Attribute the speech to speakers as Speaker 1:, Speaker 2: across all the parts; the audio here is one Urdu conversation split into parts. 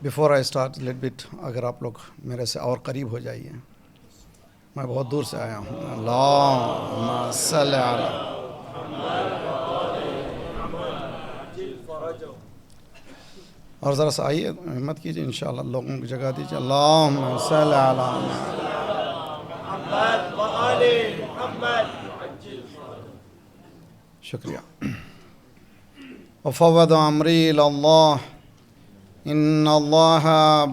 Speaker 1: Before I start let but اگر آپ لوگ میرے سے اور قریب ہو جائیے، میں بہت دور سے آیا ہوں. اللہم صلی علی. اور ذرا سا آئیے، ہمت کیجیے، انشاءاللہ لوگوں کی جگہ دیجیے. اللہم صلی علی. شکریہ. وفوض امری الی اللہ ان اللہ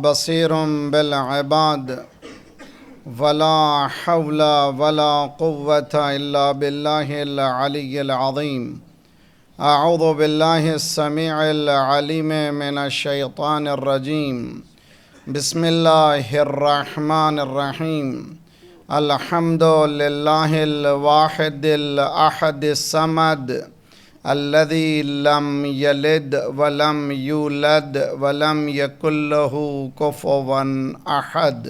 Speaker 1: بصیر بالعباد ولا حول ولا قوة الا باللہ العلی العظیم. اعوذ باللہ السمیع العلیم من الشیطان الرجیم. بسم اللہ الرحمن الرحیم. الحمد للہ الواحد الاحد الصمد الذي لم يلد ولم يولد ولم يكن له كفوا أحد.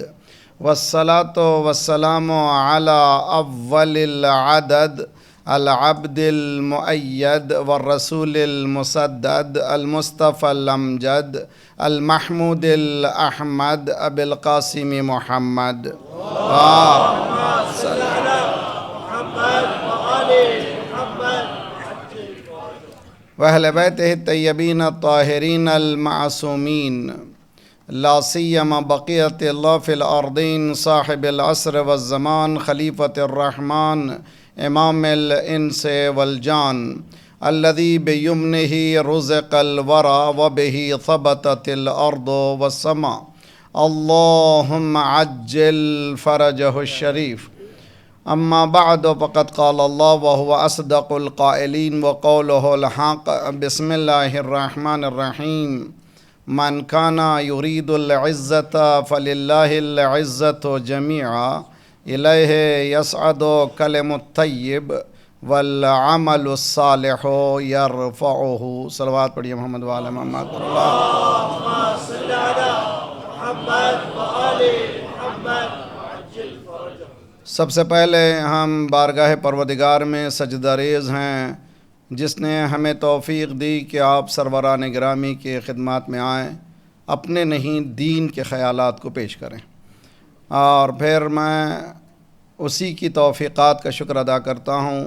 Speaker 1: والصلاة والسلام على أول العدد العبد المؤيد والرسول المسدد المصطفى الأمجد المحمود الأحمد أبي القاسم محمد. وأهل بيته الطيبين الطاهرين المعصومين لا سيما بقية الله في الأرضين صاحب العصر والزمان خليفة الرحمن إمام الإنس والجان الذي بيمنه رزق الورى وبه ثبتت الأرض والسماء. اللهم عجل فرجه الشريف. اما بعد فقد قال الله وهو اصدق القائلين وقوله الحق. بسم الله الرحمن الرحيم. من كان يريد العزة فلله العزة جميعا إليه يصعد كلم الطيب والعمل الصالح يرفعه. صلوات پڑھیے محمد وعلی محمد. اللهم صل على محمد وآل محمد. سب سے پہلے ہم بارگاہ پروردگار میں سجدہ ریز ہیں جس نے ہمیں توفیق دی کہ آپ سروران گرامی کے خدمات میں آئیں، اپنے نہیں دین کے خیالات کو پیش کریں. اور پھر میں اسی کی توفیقات کا شکر ادا کرتا ہوں،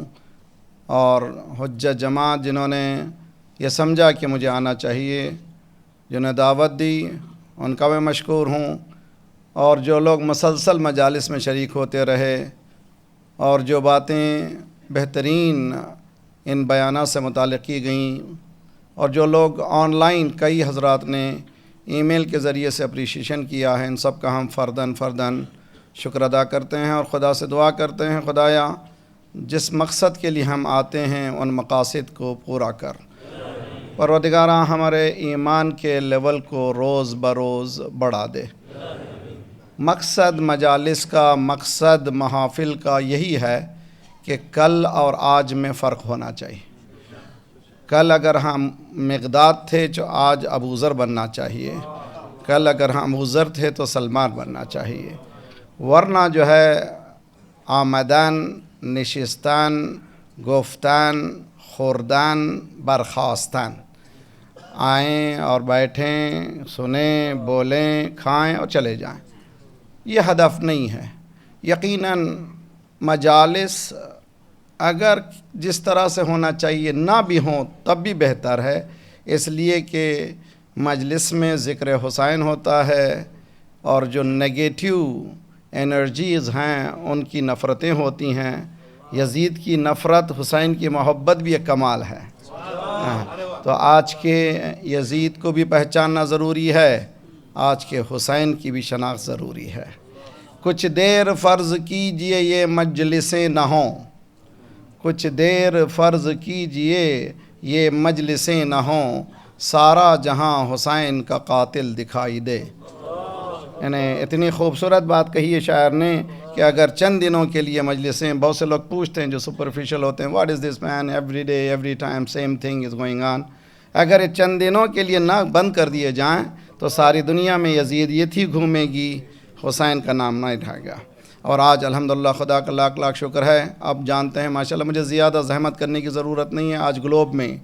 Speaker 1: اور حجت جماعت جنہوں نے یہ سمجھا کہ مجھے آنا چاہیے، جنہیں دعوت دی، ان کا میں مشکور ہوں. اور جو لوگ مسلسل مجالس میں شریک ہوتے رہے اور جو باتیں بہترین ان بیانات سے متعلق کی گئیں، اور جو لوگ آن لائن کئی حضرات نے ای میل کے ذریعے سے اپریشیشن کیا ہے، ان سب کا ہم فرداً شکر ادا کرتے ہیں اور خدا سے دعا کرتے ہیں خدایا جس مقصد کے لیے ہم آتے ہیں ان مقاصد کو پورا کر. پروردگارہ ہمارے ایمان کے لیول کو روز بروز بڑھا دے. مقصد مجالس کا، مقصد محافل کا یہی ہے کہ کل اور آج میں فرق ہونا چاہیے. کل اگر ہم مقداد تھے تو آج ابو ذر بننا چاہیے، کل اگر ہم ابو ذر تھے تو سلمان بننا چاہیے. ورنہ جو ہے آمدان، نشستان، گفتان، خوردان، برخاستان، آئیں اور بیٹھیں، سنیں، بولیں، کھائیں اور چلے جائیں، یہ ہدف نہیں ہے. یقیناً مجالس اگر جس طرح سے ہونا چاہیے نہ بھی ہوں تب بھی بہتر ہے، اس لیے کہ مجلس میں ذکر حسین ہوتا ہے اور جو نگیٹیو انرجیز ہیں ان کی نفرتیں ہوتی ہیں. یزید کی نفرت، حسین کی محبت بھی ایک کمال ہے. تو آج کے یزید کو بھی پہچاننا ضروری ہے، آج کے حسین کی بھی شناخت ضروری ہے. کچھ دیر فرض کیجئے یہ مجلسیں نہ ہوں، کچھ دیر فرض کیجئے یہ مجلسیں نہ ہوں، سارا جہاں حسین کا قاتل دکھائی دے. یعنی اتنی خوبصورت بات کہی ہے شاعر نے کہ اگر چند دنوں کے لیے مجلسیں، بہت سے لوگ پوچھتے ہیں جو سپرفیشل ہوتے ہیں، what is this man, every day every time same thing is going on. اگر یہ چند دنوں کے لیے نہ بند کر دیے جائیں تو ساری دنیا میں یزیدیت ہی گھومے گی، حسین کا نام نہ اٹھائے گا. اور آج الحمدللہ خدا کا لاکھ لاکھ شکر ہے. آپ جانتے ہیں ماشاءاللہ مجھے زیادہ زحمت کرنے کی ضرورت نہیں ہے. آج گلوب میں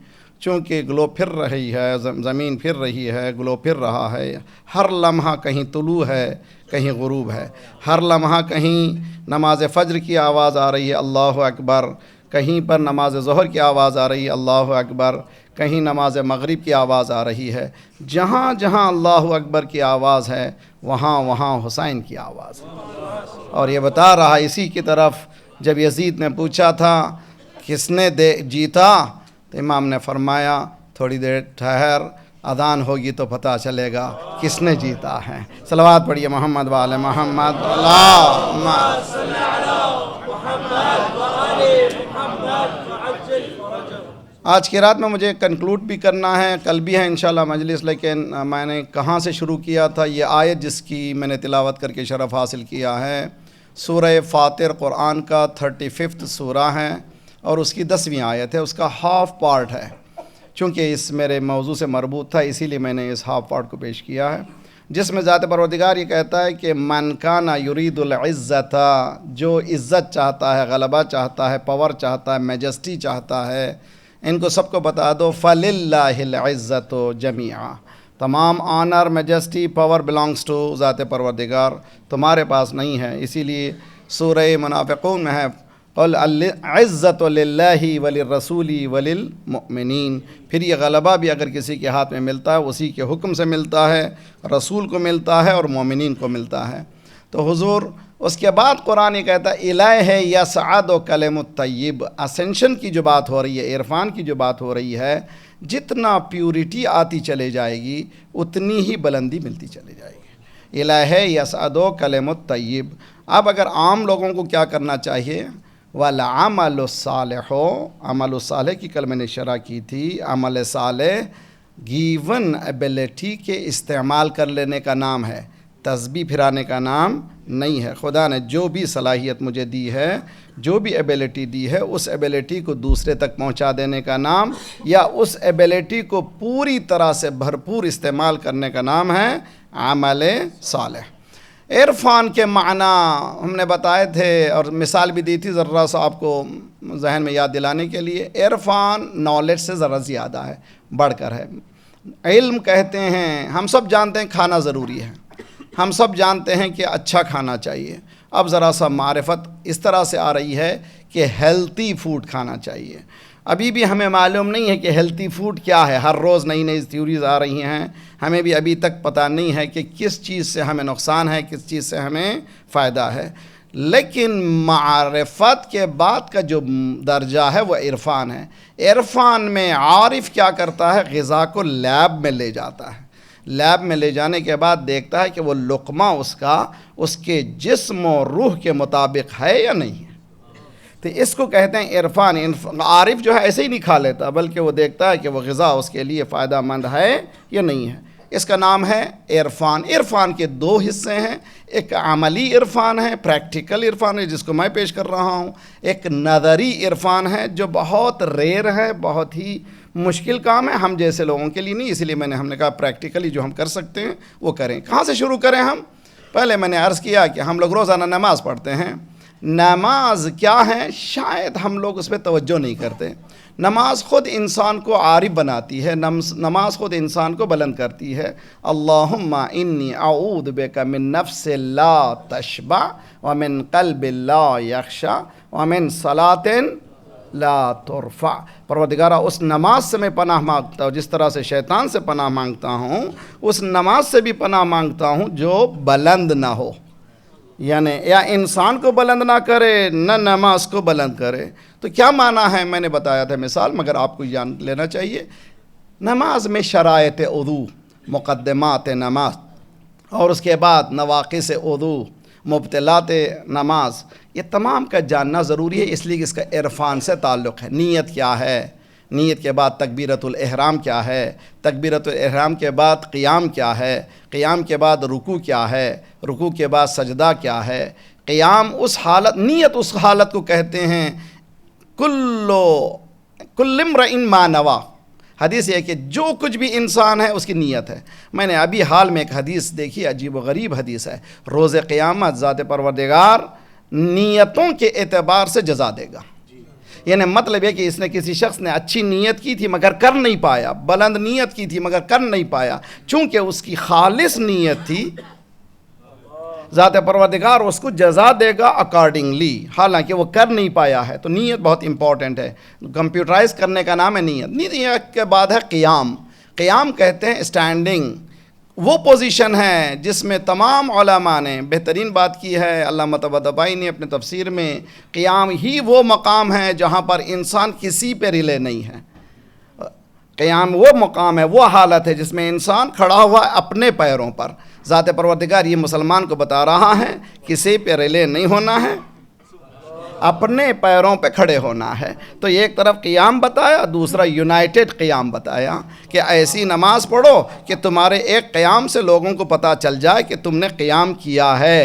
Speaker 1: چونکہ گلو پھر رہی ہے، زمین پھر رہی ہے، گلو پھر رہا ہے، ہر لمحہ کہیں طلوع ہے کہیں غروب ہے، ہر لمحہ کہیں نماز فجر کی آواز آ رہی ہے اللہ اکبر، کہیں پر نماز ظہر کی آواز آ رہی ہے اللہ اکبر، کہیں نماز مغرب کی آواز آ رہی ہے، جہاں جہاں اللہ اکبر کی آواز ہے وہاں وہاں حسین کی آواز ہے۔ اور یہ بتا رہا اسی کی طرف جب یزید نے پوچھا تھا کس نے جیتا، تو امام نے فرمایا تھوڑی دیر ٹھہر، اذان ہوگی تو پتہ چلے گا کس نے جیتا ہے۔ صلوات پڑھیے محمد وآل محمد، اللہم صلی علی محمد وآل محمد وعجل فرجہ۔ آج کی رات میں مجھے کنکلوڈ بھی کرنا ہے، کل بھی ہے انشاءاللہ مجلس، لیکن میں نے کہاں سے شروع کیا تھا، یہ آیت جس کی میں نے تلاوت کر کے شرف حاصل کیا ہے سورہ فاطر، قرآن کا 35 سورہ ہے اور اس کی 10ویں آیت ہے، اس کا ہاف پارٹ ہے، چونکہ اس میرے موضوع سے مربوط تھا اسی لیے میں نے اس ہاف پارٹ کو پیش کیا ہے، جس میں ذات پروردگار یہ کہتا ہے کہ من کان یرید العزت، جو عزت چاہتا ہے، غلبہ چاہتا ہے، پاور چاہتا ہے، میجسٹی چاہتا ہے، ان کو سب کو بتا دو فَلِلَّهِ الْعِزَّةُ جَمِيعًا، تمام honour, majesty, power belongs to ذات پروردگار، تمہارے پاس نہیں ہے۔ اسی لیے سورہ منافقون میں ہے قُلْ الْعِزَّةُ لِلَّهِ وَلِلرَّسُولِ وَلِلْمُؤْمِنِينَ، پھر یہ غلبہ بھی اگر کسی کے ہاتھ میں ملتا ہے اسی کے حکم سے ملتا ہے، رسول کو ملتا ہے اور مومنین کو ملتا ہے۔ تو حضور اس کے بعد قرآن یہ کہتا ہے الیہ یصعد کلم الطیب، اسینشن کی جو بات ہو رہی ہے، عرفان کی جو بات ہو رہی ہے، جتنا پیورٹی آتی چلے جائے گی اتنی ہی بلندی ملتی چلی جائے گی۔ الیہ یصعد کلم الطیب۔ اب اگر عام لوگوں کو کیا کرنا چاہیے، والعمل الصالح، عمل الصالح کی کل میں نے شرح کی تھی، عمل صالح گیون ایبیلٹی کے استعمال کر لینے کا نام ہے، تسبیح پھرانے کا نام نہیں ہے۔ خدا نے جو بھی صلاحیت مجھے دی ہے، جو بھی ایبیلٹی دی ہے، اس ایبیلٹی کو دوسرے تک پہنچا دینے کا نام، یا اس ایبیلٹی کو پوری طرح سے بھرپور استعمال کرنے کا نام ہے عمل صالح۔ عرفان کے معنی ہم نے بتائے تھے اور مثال بھی دی تھی، ذرا سا آپ کو ذہن میں یاد دلانے کے لیے۔ عرفان نالج سے ذرا زیادہ ہے، بڑھ کر ہے۔ علم کہتے ہیں، ہم سب جانتے ہیں کھانا ضروری ہے، ہم سب جانتے ہیں کہ اچھا کھانا چاہیے، اب ذرا سا معرفت اس طرح سے آ رہی ہے کہ ہیلتھی فوڈ کھانا چاہیے۔ ابھی بھی ہمیں معلوم نہیں ہے کہ ہیلتھی فوڈ کیا ہے، ہر روز نئی نئی تھیوریز آ رہی ہیں، ہمیں بھی ابھی تک پتہ نہیں ہے کہ کس چیز سے ہمیں نقصان ہے، کس چیز سے ہمیں فائدہ ہے۔ لیکن معرفت کے بعد کا جو درجہ ہے وہ عرفان ہے۔ عرفان میں عارف کیا کرتا ہے، غذا کو لیب میں لے جاتا ہے، لیب میں لے جانے کے بعد دیکھتا ہے کہ وہ لقمہ اس کے جسم و روح کے مطابق ہے یا نہیں ہے، تو اس کو کہتے ہیں عرفان۔ عارف جو ہے ایسے ہی نہیں کھا لیتا، بلکہ وہ دیکھتا ہے کہ وہ غذا اس کے لیے فائدہ مند ہے یا نہیں ہے، اس کا نام ہے عرفان۔ عرفان کے 2 حصے ہیں، ایک عملی عرفان ہے، پریکٹیکل عرفان ہے جس کو میں پیش کر رہا ہوں، ایک نظری عرفان ہے جو بہت ریئر ہے، بہت ہی مشکل کام ہے، ہم جیسے لوگوں کے لیے نہیں، اسی لیے ہم نے کہا پریکٹیکلی جو ہم کر سکتے ہیں وہ کریں۔ کہاں سے شروع کریں ہم؟ پہلے میں نے عرض کیا کہ ہم لوگ روزانہ نماز پڑھتے ہیں، نماز کیا ہے شاید ہم لوگ اس پہ توجہ نہیں کرتے۔ نماز خود انسان کو عارف بناتی ہے، نماز خود انسان کو بلند کرتی ہے۔ اللہم انی اعوذ بک من نفس لا تشبع ومن قلب لا یخشع ومن صلاۃ لا ترفع۔ پروردگارہ اس نماز سے میں پناہ مانگتا ہوں، جس طرح سے شیطان سے پناہ مانگتا ہوں، اس نماز سے بھی پناہ مانگتا ہوں جو بلند نہ ہو، یعنی یا انسان کو بلند نہ کرے نہ نماز کو بلند کرے۔ تو کیا معنی ہے، میں نے بتایا تھا مثال، مگر آپ کو جان لینا چاہیے۔ نماز میں شرائط وضو، مقدمات نماز، اور اس کے بعد نواقص وضو، مبطلات نماز، یہ تمام کا جاننا ضروری ہے، اس لیے کہ اس کا عرفان سے تعلق ہے۔ نیت کیا ہے، نیت کے بعد تکبیرۃ الاحرام کیا ہے، تکبیرۃ الاحرام کے بعد قیام کیا ہے، قیام کے بعد رکوع کیا ہے، رکوع کے بعد سجدہ کیا ہے، قیام اس حالت، نیت اس حالت کو کہتے ہیں کل امرئ ما نویٰ۔ حدیث یہ ہے کہ جو کچھ بھی انسان ہے اس کی نیت ہے۔ میں نے ابھی حال میں ایک حدیث دیکھی، عجیب و غریب حدیث ہے، روز قیامت ذات پروردگار نیتوں کے اعتبار سے جزا دے گا، یعنی مطلب یہ کہ اس نے کسی شخص نے اچھی نیت کی تھی مگر کر نہیں پایا، بلند نیت کی تھی مگر کر نہیں پایا، چونکہ اس کی خالص نیت تھی، ذات پروردگار اس کو جزا دے گا اکارڈنگلی، حالانکہ وہ کر نہیں پایا ہے۔ تو نیت بہت امپورٹنٹ ہے، کمپیوٹرائز کرنے کا نام ہے نیت۔ نیت کے بعد ہے قیام۔ قیام کہتے ہیں اسٹینڈنگ، وہ پوزیشن ہے جس میں تمام علماء نے بہترین بات کی ہے، علامہ طباطبائی نے اپنے تفسیر میں، قیام ہی وہ مقام ہے جہاں پر انسان کسی پہ ریلے نہیں ہے۔ قیام وہ مقام ہے، وہ حالت ہے جس میں انسان کھڑا ہوا ہے اپنے پیروں پر۔ ذات پروردگار یہ مسلمان کو بتا رہا ہے کسی پہ ریلے نہیں ہونا ہے، اپنے پیروں پہ کھڑے ہونا ہے۔ تو یہ ایک طرف قیام بتایا، دوسرا یونائٹڈ قیام بتایا کہ ایسی نماز پڑھو کہ تمہارے ایک قیام سے لوگوں کو پتہ چل جائے کہ تم نے قیام کیا ہے۔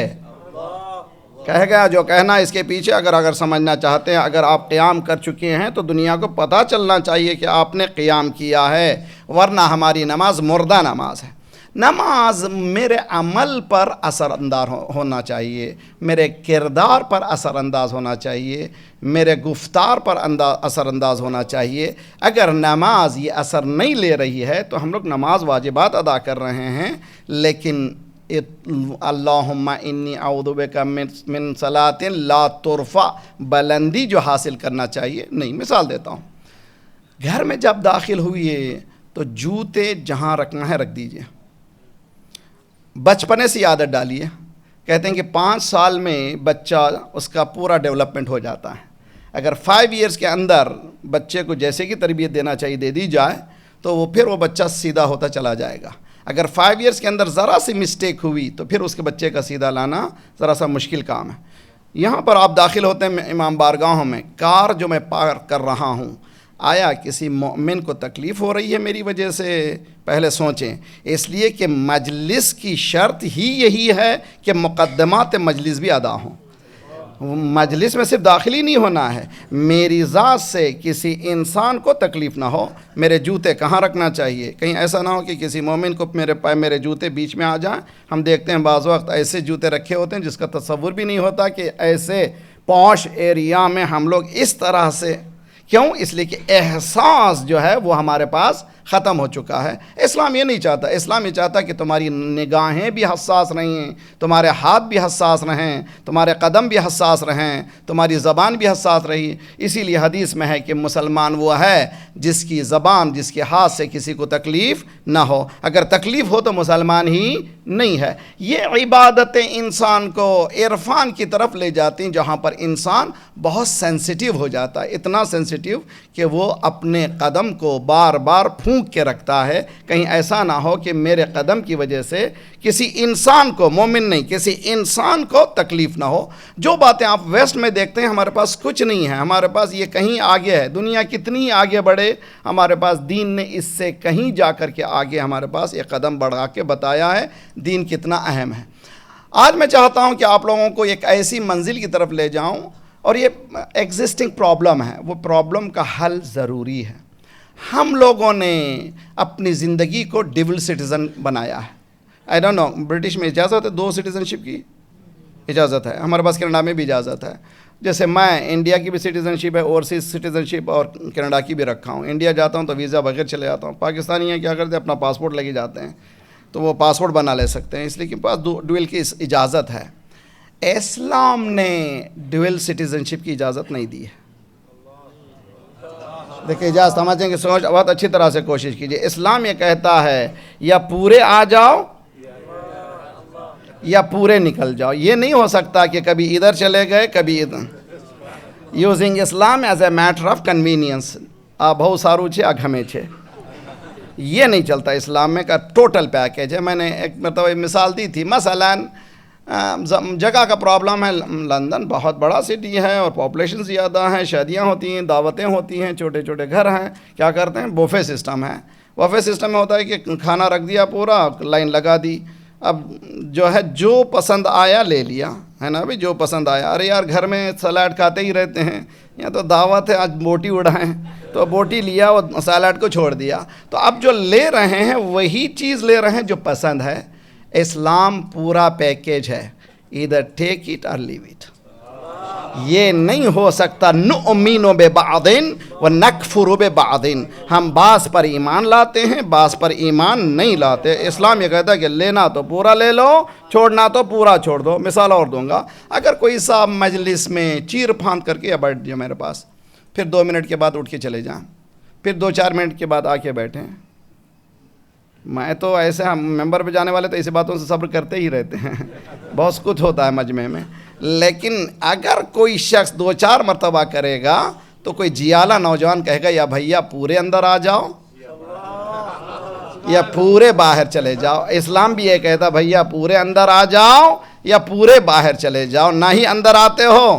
Speaker 1: کہہ گیا جو کہنا اس کے پیچھے اگر سمجھنا چاہتے ہیں، اگر آپ قیام کر چکے ہیں تو دنیا کو پتہ چلنا چاہیے کہ آپ نے قیام کیا ہے، ورنہ ہماری نماز مردہ نماز ہے۔ نماز میرے عمل پر اثر انداز ہونا چاہیے، میرے کردار پر اثر انداز ہونا چاہیے، میرے گفتار پر اثر انداز ہونا چاہیے۔ اگر نماز یہ اثر نہیں لے رہی ہے تو ہم لوگ نماز واجبات ادا کر رہے ہیں، لیکن اللہم انی اعوذ بک من صلاۃ لا ترفع، بلندی جو حاصل کرنا چاہیے نہیں۔ مثال دیتا ہوں، گھر میں جب داخل ہوئے تو جوتے جہاں رکھنا ہے رکھ دیجئے، بچپنے سے عادت ڈالیے۔ کہتے ہیں کہ 5 سال میں بچہ اس کا پورا ڈیولپمنٹ ہو جاتا ہے۔ اگر 5 ایئرز کے اندر بچے کو جیسے کی تربیت دینا چاہیے دے دی جائے تو پھر وہ بچہ سیدھا ہوتا چلا جائے گا۔ اگر 5 ایئرز کے اندر ذرا سی مسٹیک ہوئی تو پھر اس کے بچے کا سیدھا لانا ذرا سا مشکل کام ہے۔ یہاں پر آپ داخل ہوتے ہیں امام بارگاہوں میں، کار جو میں پارک کر رہا ہوں، آیا کسی مومن کو تکلیف ہو رہی ہے میری وجہ سے؟ پہلے سوچیں، اس لیے کہ مجلس کی شرط ہی یہی ہے کہ مقدمات مجلس بھی ادا ہوں۔ مجلس میں صرف داخل ہی نہیں ہونا ہے، میری ذات سے کسی انسان کو تکلیف نہ ہو۔ میرے جوتے کہاں رکھنا چاہیے؟ کہیں ایسا نہ ہو کہ کسی مومن کو میرے جوتے بیچ میں آ جائیں۔ ہم دیکھتے ہیں بعض وقت ایسے جوتے رکھے ہوتے ہیں جس کا تصور بھی نہیں ہوتا کہ ایسے پوش ایریا میں ہم لوگ اس طرح سے، کیوں؟ اس لیے کہ احساس جو ہے وہ ہمارے پاس ختم ہو چکا ہے۔ اسلام یہ نہیں چاہتا، اسلام یہ چاہتا کہ تمہاری نگاہیں بھی حساس رہیں، تمہارے ہاتھ بھی حساس رہیں، تمہارے قدم بھی حساس رہیں، تمہاری زبان بھی حساس رہی۔ اسی لیے حدیث میں ہے کہ مسلمان وہ ہے جس کی زبان، جس کے ہاتھ سے کسی کو تکلیف نہ ہو۔ اگر تکلیف ہو تو مسلمان ہی نہیں ہے۔ یہ عبادتیں انسان کو عرفان کی طرف لے جاتی ہیں جہاں پر انسان بہت سینسیٹیو ہو جاتا ہے، اتنا سینسیٹیو کہ وہ اپنے قدم کو بار بار پھونک کے رکھتا ہے، کہیں ایسا نہ ہو کہ میرے قدم کی وجہ سے کسی انسان کو، مومن نہیں کسی انسان کو تکلیف نہ ہو۔ جو باتیں آپ ویسٹ میں دیکھتے ہیں ہمارے پاس کچھ نہیں ہے، ہمارے پاس یہ کہیں آگے ہے۔ دنیا کتنی آگے بڑھے، ہمارے پاس دین نے اس سے کہیں جا کر کے آگے ہمارے پاس ایک قدم بڑھا کے بتایا ہے دین کتنا اہم ہے۔ آج میں چاہتا ہوں کہ آپ لوگوں کو ایک ایسی منزل کی طرف لے جاؤں، اور یہ ایگزسٹنگ پرابلم ہے، وہ پرابلم کا حل ضروری ہے۔ ہم لوگوں نے اپنی زندگی کو ڈبل سٹیزن بنایا ہے۔ آئی ڈونٹ نو، برٹش میں اجازت ہے 2 سٹیزنشپ کی؟ اجازت ہے، ہمارے پاس کینیڈا میں بھی اجازت ہے۔ جیسے میں انڈیا کی بھی سٹیزنشپ ہے، اوورسیز سٹیزنشپ، اور کینیڈا کی بھی رکھا ہوں۔ انڈیا جاتا ہوں تو ویزا بغیر چلے جاتا ہوں۔ پاکستانی ہیں کیا کرتے ہیں، اپنا پاسپورٹ لے کے جاتے ہیں تو وہ پاسپورٹ بنا لے سکتے ہیں، اس لیے کہ پاس ڈویل کی اجازت ہے۔ اسلام نے ڈویل سٹیزنشپ کی اجازت نہیں دی ہے۔ دیکھیں، اجازت سمجھیں کہ سوچ بہت اچھی طرح سے کوشش کیجئے۔ اسلام یہ کہتا ہے یا پورے آ جاؤ یا پورے نکل جاؤ، یہ نہیں ہو سکتا کہ کبھی ادھر چلے گئے کبھی ادھر۔ Using Islam as a matter of convenience, بہت سارو چھے اگھمے چھے، یہ نہیں چلتا اسلام میں کا ٹوٹل پیکیج ہے۔ میں نے ایک مرتبہ مثال دی تھی، مثلاً جگہ کا پرابلم ہے، لندن بہت بڑا سٹی ہے اور پاپولیشن زیادہ ہیں، شادیاں ہوتی ہیں، دعوتیں ہوتی ہیں، چھوٹے چھوٹے گھر ہیں، کیا کرتے ہیں، بوفے سسٹم ہے۔ بوفے سسٹم میں ہوتا ہے کہ کھانا رکھ دیا پورا، لائن لگا دی، اب جو ہے جو پسند آیا لے لیا، ہے نا بھی، جو پسند آیا۔ ارے یار گھر میں سیلیڈ کھاتے ہی رہتے ہیں، یا تو دعوت ہے آج بوٹی اڑائیں تو بوٹی لیا اور سیلیڈ کو چھوڑ دیا۔ تو اب جو لے رہے ہیں وہی چیز لے رہے ہیں جو پسند ہے۔ اسلام پورا پیکیج ہے، either take it or leave it۔ یہ نہیں ہو سکتا نؤمن ببعض ونکفر ببعض، ہم بعض پر ایمان لاتے ہیں بعض پر ایمان نہیں لاتے۔ اسلام یہ کہتا ہے کہ لینا تو پورا لے لو، چھوڑنا تو پورا چھوڑ دو۔ مثال اور دوں گا، اگر کوئی صاحب مجلس میں چیر پھاند کر کے یا بیٹھ جائے میرے پاس، پھر 2 منٹ کے بعد اٹھ کے چلے جائیں، پھر 2-4 منٹ کے بعد آ کے بیٹھیں، میں تو ایسے ہم ممبر پہ جانے والے تو ایسی باتوں سے صبر کرتے ہی رہتے ہیں، بہت کچھ ہوتا ہے مجمع میں، لیکن اگر کوئی شخص 2-4 مرتبہ کرے گا تو کوئی جیالہ نوجوان کہے گا یا بھیا پورے اندر آ جاؤ یا پورے باہر چلے جاؤ۔ اسلام بھی یہ کہتا بھیا پورے اندر آ جاؤ یا پورے باہر چلے جاؤ، نہ ہی اندر آتے ہو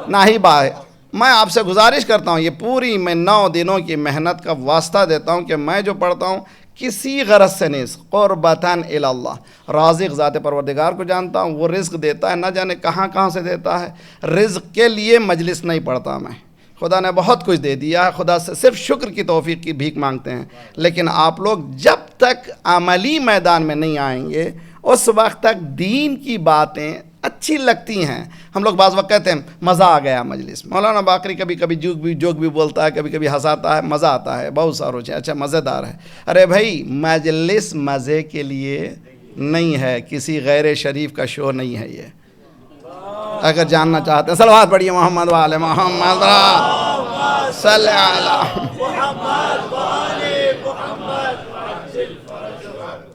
Speaker 1: نہ ہی باہر۔ میں آپ سے گزارش کرتا ہوں، یہ پوری میں 9 دنوں کی محنت کا واسطہ دیتا ہوں کہ میں جو پڑھتا ہوں کسی غرض سے نہیں، قربتاً الی اللہ، رازق ذات پروردگار کو جانتا ہوں، وہ رزق دیتا ہے، نہ جانے کہاں کہاں سے دیتا ہے۔ رزق کے لیے مجلس نہیں پڑھتا میں، خدا نے بہت کچھ دے دیا ہے، خدا سے صرف شکر کی توفیق کی بھیک مانگتے ہیں، لیکن آپ لوگ جب تک عملی میدان میں نہیں آئیں گے اس وقت تک دین کی باتیں اچھی لگتی ہیں۔ ہم لوگ بعض وقت کہتے ہیں مزہ آ گیا مجلس، مولانا باقری کبھی کبھی جوک بھی بولتا ہے، کبھی کبھی ہنساتا ہے، مزہ آتا ہے، بہت ساروں سے اچھا مزیدار ہے۔ ارے بھائی مجلس مزے کے لیے نہیں ہے، کسی غیر شریف کا شو نہیں ہے یہ۔ اگر جاننا چاہتے ہیں صلوات پڑھیے محمد وآل محمد صلی علی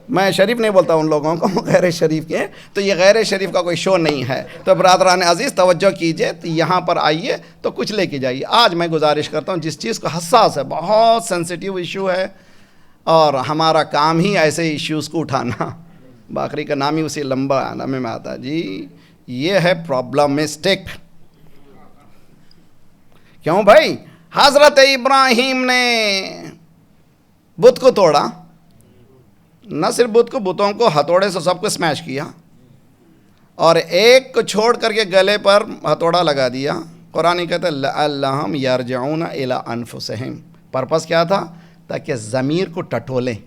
Speaker 1: میں شریف نہیں بولتا ان لوگوں کو، غیر شریف کے، تو یہ غیر شریف کا کوئی شو نہیں ہے۔ تو برادران عزیز توجہ کیجئے، تو یہاں پر آئیے تو کچھ لے کے جائیے۔ آج میں گزارش کرتا ہوں جس چیز کو حساس ہے، بہت سینسیٹیو ایشو ہے، اور ہمارا کام ہی ایسے ایشوز کو اٹھانا، باقری کا نام ہی اسی لمبا نامے میں آتا ہے جی، یہ ہے پرابلمسٹک۔ کیوں بھائی؟ حضرت ابراہیم نے بت کو توڑا، نہ صرف بت کو، بتوں کو ہتھوڑے سے سب کو سمیش کیا، اور ایک کو چھوڑ کر کے گلے پر ہتھوڑا لگا دیا۔ قرآن کہتا ہے لَعَلَّهُمْ يَرْجِعُونَ إِلَىٰ أَنفُسِهِمْ، پرپس کیا تھا؟ تاکہ ضمیر کو ٹٹولیں،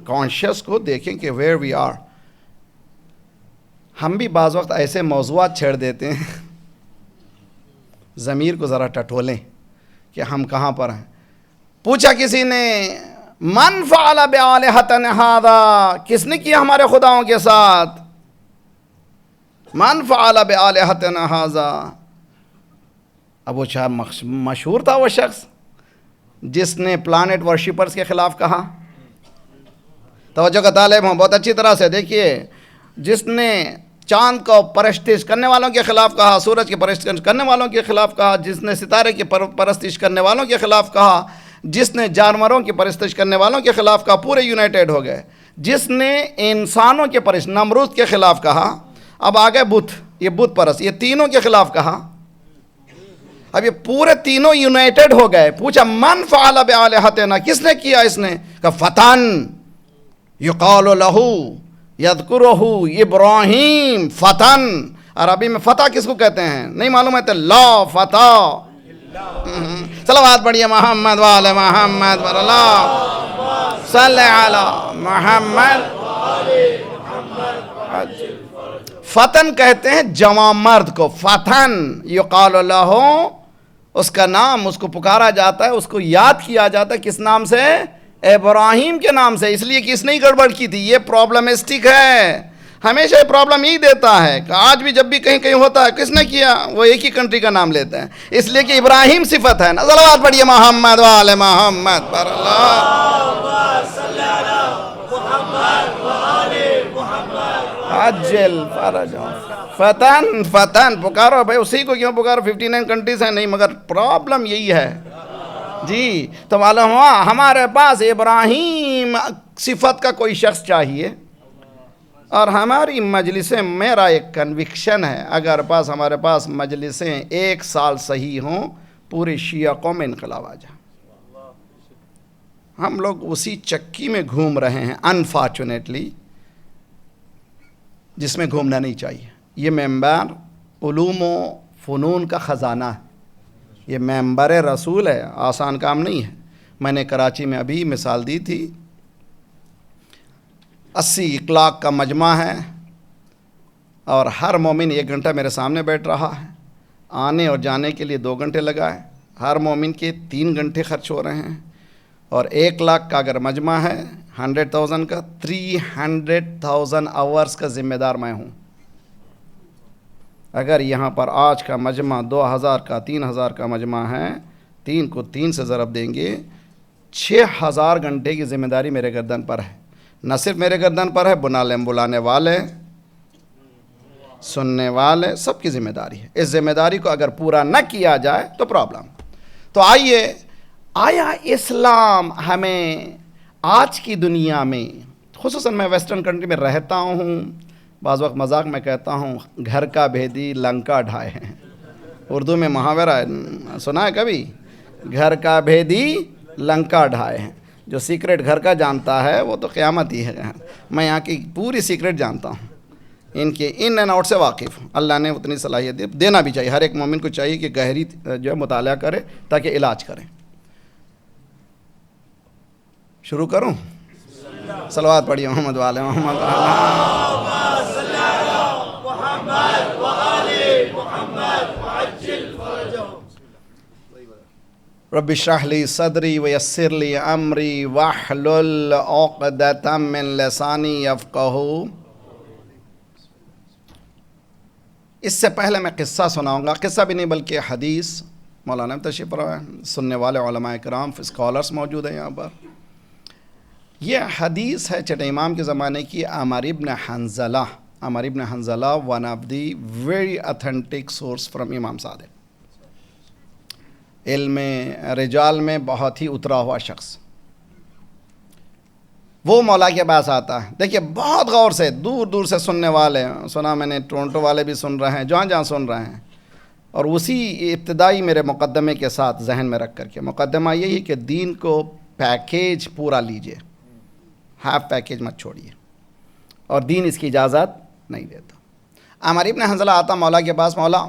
Speaker 1: کانشیس کو دیکھیں کہ where we are۔ ہم بھی بعض وقت ایسے موضوعات چھیڑ دیتے ہیں، ضمیر کو ذرا ٹٹولیں کہ ہم کہاں پر ہیں۔ پوچھا کسی نے من فعل بآلہتنا ھذا، کس نے کیا ہمارے خداؤں کے ساتھ؟ من فعل بآلہتنا ھذا، اب وہ مشہور تھا وہ شخص جس نے پلانٹ ورشپرز کے خلاف کہا۔ توجہ کا طالب ہوں، بہت اچھی طرح سے دیکھیے، جس نے چاند کو پرستش کرنے والوں کے خلاف کہا، سورج کی پرستش کرنے والوں کے خلاف کہا، جس نے ستارے کی پرستش کرنے والوں کے خلاف کہا، جس نے جانوروں کی پرستش کرنے والوں کے خلاف کہا، پورے یونائٹڈ ہو گئے۔ جس نے انسانوں کے پرستش، نمرود کے خلاف کہا، اب آگئے بت، یہ بت پرست، یہ تینوں کے خلاف کہا، اب یہ پورے تینوں یونائٹڈ ہو گئے۔ پوچھا من فعل بآلہتنا، کس نے کیا؟ اس نے کہا فتن یقال لہ یذکرہ ابراہیم فتن۔ عربی میں فتح کس کو کہتے ہیں نہیں معلوم ہے تو لا فتح۔ صلوات پڑھیے محمد وآل محمد اللہ صلی علی محمد۔ فتن کہتے ہیں جوان مرد کو، فتن یقال لہ، اس کا نام، اس کو پکارا جاتا ہے، اس کو یاد کیا جاتا ہے، کس نام سے؟ ابراہیم کے نام سے، اس لیے کہ اس نے گڑبڑ کی تھی۔ یہ پرابلمسٹک ہے، ہمیشہ یہ پرابلم ہی دیتا ہے کہ آج بھی جب بھی کہیں کہیں ہوتا ہے کس نے کیا، وہ ایک ہی کنٹری کا نام لیتے ہیں، اس لیے کہ ابراہیم صفت ہے نا۔ صلوات پڑھیے محمد وآل محمد پر عجل فرجهم۔ فتن فتن پکارو بھائی، اسی کو کیوں پکارو؟ 59 کنٹریز ہیں نہیں، مگر پرابلم یہی ہے جی۔ تو معلوم ہوا ہمارے پاس ابراہیم صفت کا کوئی شخص چاہیے، اور ہماری مجلسیں، میرا ایک کنوکشن ہے، اگر ہمارے پاس مجلسیں 1 سال صحیح ہوں، پوری شیعہ قوم میں انقلاب آ جائے۔ ہم لوگ اسی چکی میں گھوم رہے ہیں انفارچونیٹلی، جس میں گھومنا نہیں چاہیے۔ یہ ممبر علوم و فنون کا خزانہ ہے، یہ ممبر رسول ہے، آسان کام نہیں ہے۔ میں نے کراچی میں ابھی مثال دی تھی، 80 اقلاق کا مجمع ہے، اور ہر مومن 1 گھنٹہ میرے سامنے بیٹھ رہا ہے، آنے اور جانے کے لیے 2 گھنٹے لگائے، ہر مومن کے 3 گھنٹے خرچ ہو رہے ہیں، اور 1 لاکھ کا اگر مجمع ہے 100,000 کا، 300,000 آورز کا ذمہ دار میں ہوں۔ اگر یہاں پر آج کا مجمع 2,000 کا 3,000 کا مجمع ہے، 3 کو 3 سے ضرب دیں گے، 6,000 گھنٹے کی ذمہ داری میرے گردن پر ہے۔ نہ صرف میرے گردن پر ہے، بلانے والے، سننے والے، سب کی ذمہ داری ہے۔ اس ذمہ داری کو اگر پورا نہ کیا جائے تو پرابلم۔ تو آیا اسلام ہمیں آج کی دنیا میں، خصوصاً میں ویسٹرن کنٹری میں رہتا ہوں، بعض وقت مذاق میں کہتا ہوں گھر کا بھیدی لنکا ڈھائے ہیں، اردو میں محاورہ سنا ہے کبھی؟ گھر کا بھیدی لنکا ڈھائے ہیں۔ جو سیکرٹ گھر کا جانتا ہے وہ تو قیامت ہی ہے۔ میں یہاں کی پوری سیکرٹ جانتا ہوں، ان کے ان اینڈ آؤٹ سے واقف ہوں۔ اللہ نے اتنی صلاحیت دینا بھی چاہیے، ہر ایک مومن کو چاہیے کہ گہری جو ہے مطالعہ کرے تاکہ علاج کریں۔ شروع کروں؟ صلوات پڑھیے محمد والے محمد۔ رب اشرح لی صدری ویسر لی امری واحلل عقدۃ من لسانی یفقہوا۔ اس سے پہلے میں قصہ سناؤں گا، قصہ بھی نہیں بلکہ حدیث۔ مولانا تشریف فرمائے، سننے والے علماء کرام اسکالرس موجود ہیں یہاں پر۔ یہ حدیث ہے چھٹے امام کے زمانے کی، عمر ابن Hanzala, one of the very authentic source from امام صادق، علم رجال میں بہت ہی اترا ہوا شخص۔ وہ مولا کے پاس آتا ہے، دیکھیے بہت غور سے، دور دور سے سننے والے، سنا میں نے ٹورنٹو والے بھی سن رہے ہیں، جہاں جہاں سن رہے ہیں، اور اسی ابتدائی میرے مقدمے کے ساتھ ذہن میں رکھ کر کے، مقدمہ یہی کہ دین کو پیکیج پورا لیجئے، ہاف پیکیج مت چھوڑیے، اور دین اس کی اجازت نہیں دیتا۔ عمر ابن حنظلہ آتا مولا کے پاس، مولا،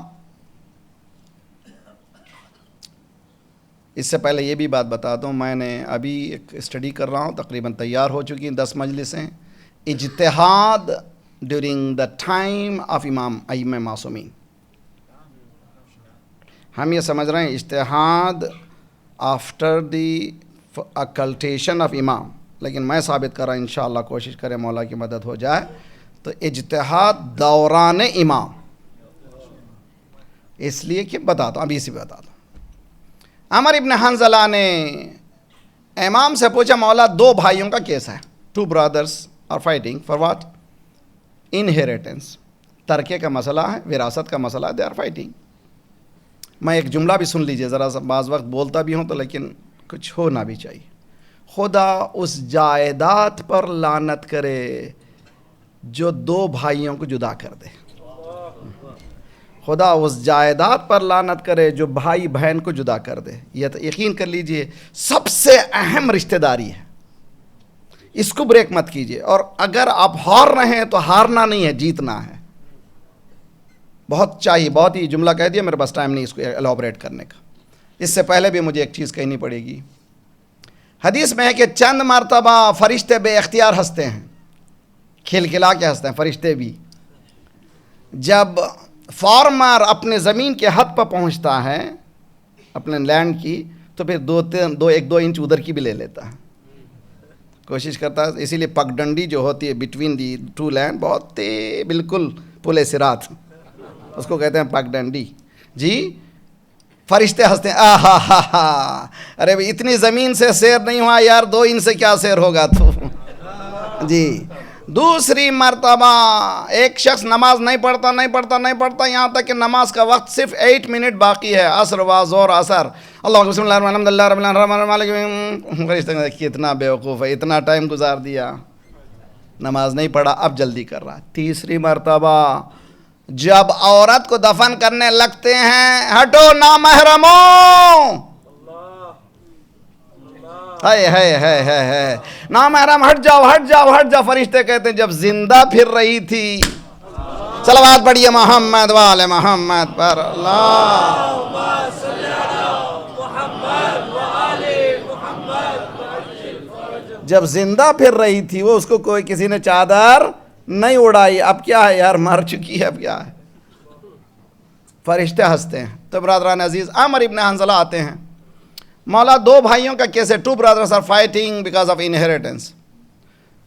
Speaker 1: اس سے پہلے یہ بھی بات بتا دوں، میں نے ابھی ایک اسٹڈی کر رہا ہوں، تقریباً تیار ہو چکی ہیں 10 مجلسیں، اجتہاد ڈیورنگ دا ٹائم آف امام ائمہ معصومین۔ ہم یہ سمجھ رہے ہیں اجتہاد آفٹر دی اکلٹیشن آف امام، لیکن میں ثابت کر رہا ہوں انشاءاللہ، کوشش کریں مولا کی مدد ہو جائے، تو اجتہاد دوران امام، اس لیے کہ بتاتا ہوں، ابھی سے بتاتا ہوں۔ عمر ابن حنظلہ نے امام سے پوچھا، مولا 2 بھائیوں کا کیس ہے، 2 brothers are fighting for what? Inheritance، ترکے کا مسئلہ ہے، وراثت کا مسئلہ ہے، they are fighting۔ میں ایک جملہ بھی سن لیجئے ذرا سا، بعض وقت بولتا بھی ہوں تو لیکن کچھ ہونا بھی چاہیے۔ خدا اس جائیداد پر لعنت کرے جو 2 بھائیوں کو جدا کر دے، خدا اس جائیداد پر لعنت کرے جو بھائی بہن کو جدا کر دے۔ یہ تو یقین کر لیجئے سب سے اہم رشتہ داری ہے، اس کو بریک مت کیجئے، اور اگر آپ ہار رہے ہیں تو ہارنا نہیں ہے، جیتنا ہے۔ بہت چاہیے، بہت ہی جملہ کہہ دیا، میرے پاس ٹائم نہیں اس کو ایلابریٹ کرنے کا۔ اس سے پہلے بھی مجھے ایک چیز کہنی پڑے گی۔ حدیث میں ہے کہ چند مرتبہ فرشتے بے اختیار ہنستے ہیں، کھلکھلا کے ہنستے ہیں فرشتے بھی۔ جب فارمر اپنے زمین کے حد پر پہنچتا ہے، اپنے لینڈ کی، تو پھر 1-2 انچ ادھر کی بھی لے لیتا ہے، کوشش کرتا ہے۔ اسی لیے پگڈنڈی جو ہوتی ہے بٹوین دی 2 لینڈ، بہت بالکل پل صراط، اس کو کہتے ہیں پگڈنڈی۔ جی فرشتے ہنستے ہیں، آہا ہا ہا، ارے بھئی اتنی زمین سے سیر نہیں ہوا یار، 2 انچ سے کیا سیر ہوگا تو۔ جی دوسری مرتبہ ایک شخص نماز نہیں پڑھتا یہاں تک کہ نماز کا وقت صرف 8 منٹ باقی ہے، عصر و ظہر عصر، اللہ بسم اللہ الحمد للہ رب العالمین، فرشتے کتنا بیوقوف ہے، اتنا ٹائم گزار دیا، نماز نہیں پڑھا، اب جلدی کر رہا۔ تیسری مرتبہ جب عورت کو دفن کرنے لگتے ہیں، ہٹو نامحرموں، ہے نامحرم ہٹ جاؤ، فرشتے کہتے ہیں جب زندہ پھر رہی تھی، صلوات پڑھیے محمد والے محمد پر، اللہم صلی علی محمد وآل محمد، جب زندہ پھر رہی تھی وہ، اس کو کوئی کسی نے چادر نہیں اڑائی، اب کیا ہے یار، مر چکی ہے، اب کیا ہے، فرشتے ہنستے ہیں۔ تو برادران عزیز، عامر ابن حنظلہ آتے ہیں، مولا دو بھائیوں کا کیس ہے، 2 brothers are fighting because of inheritance.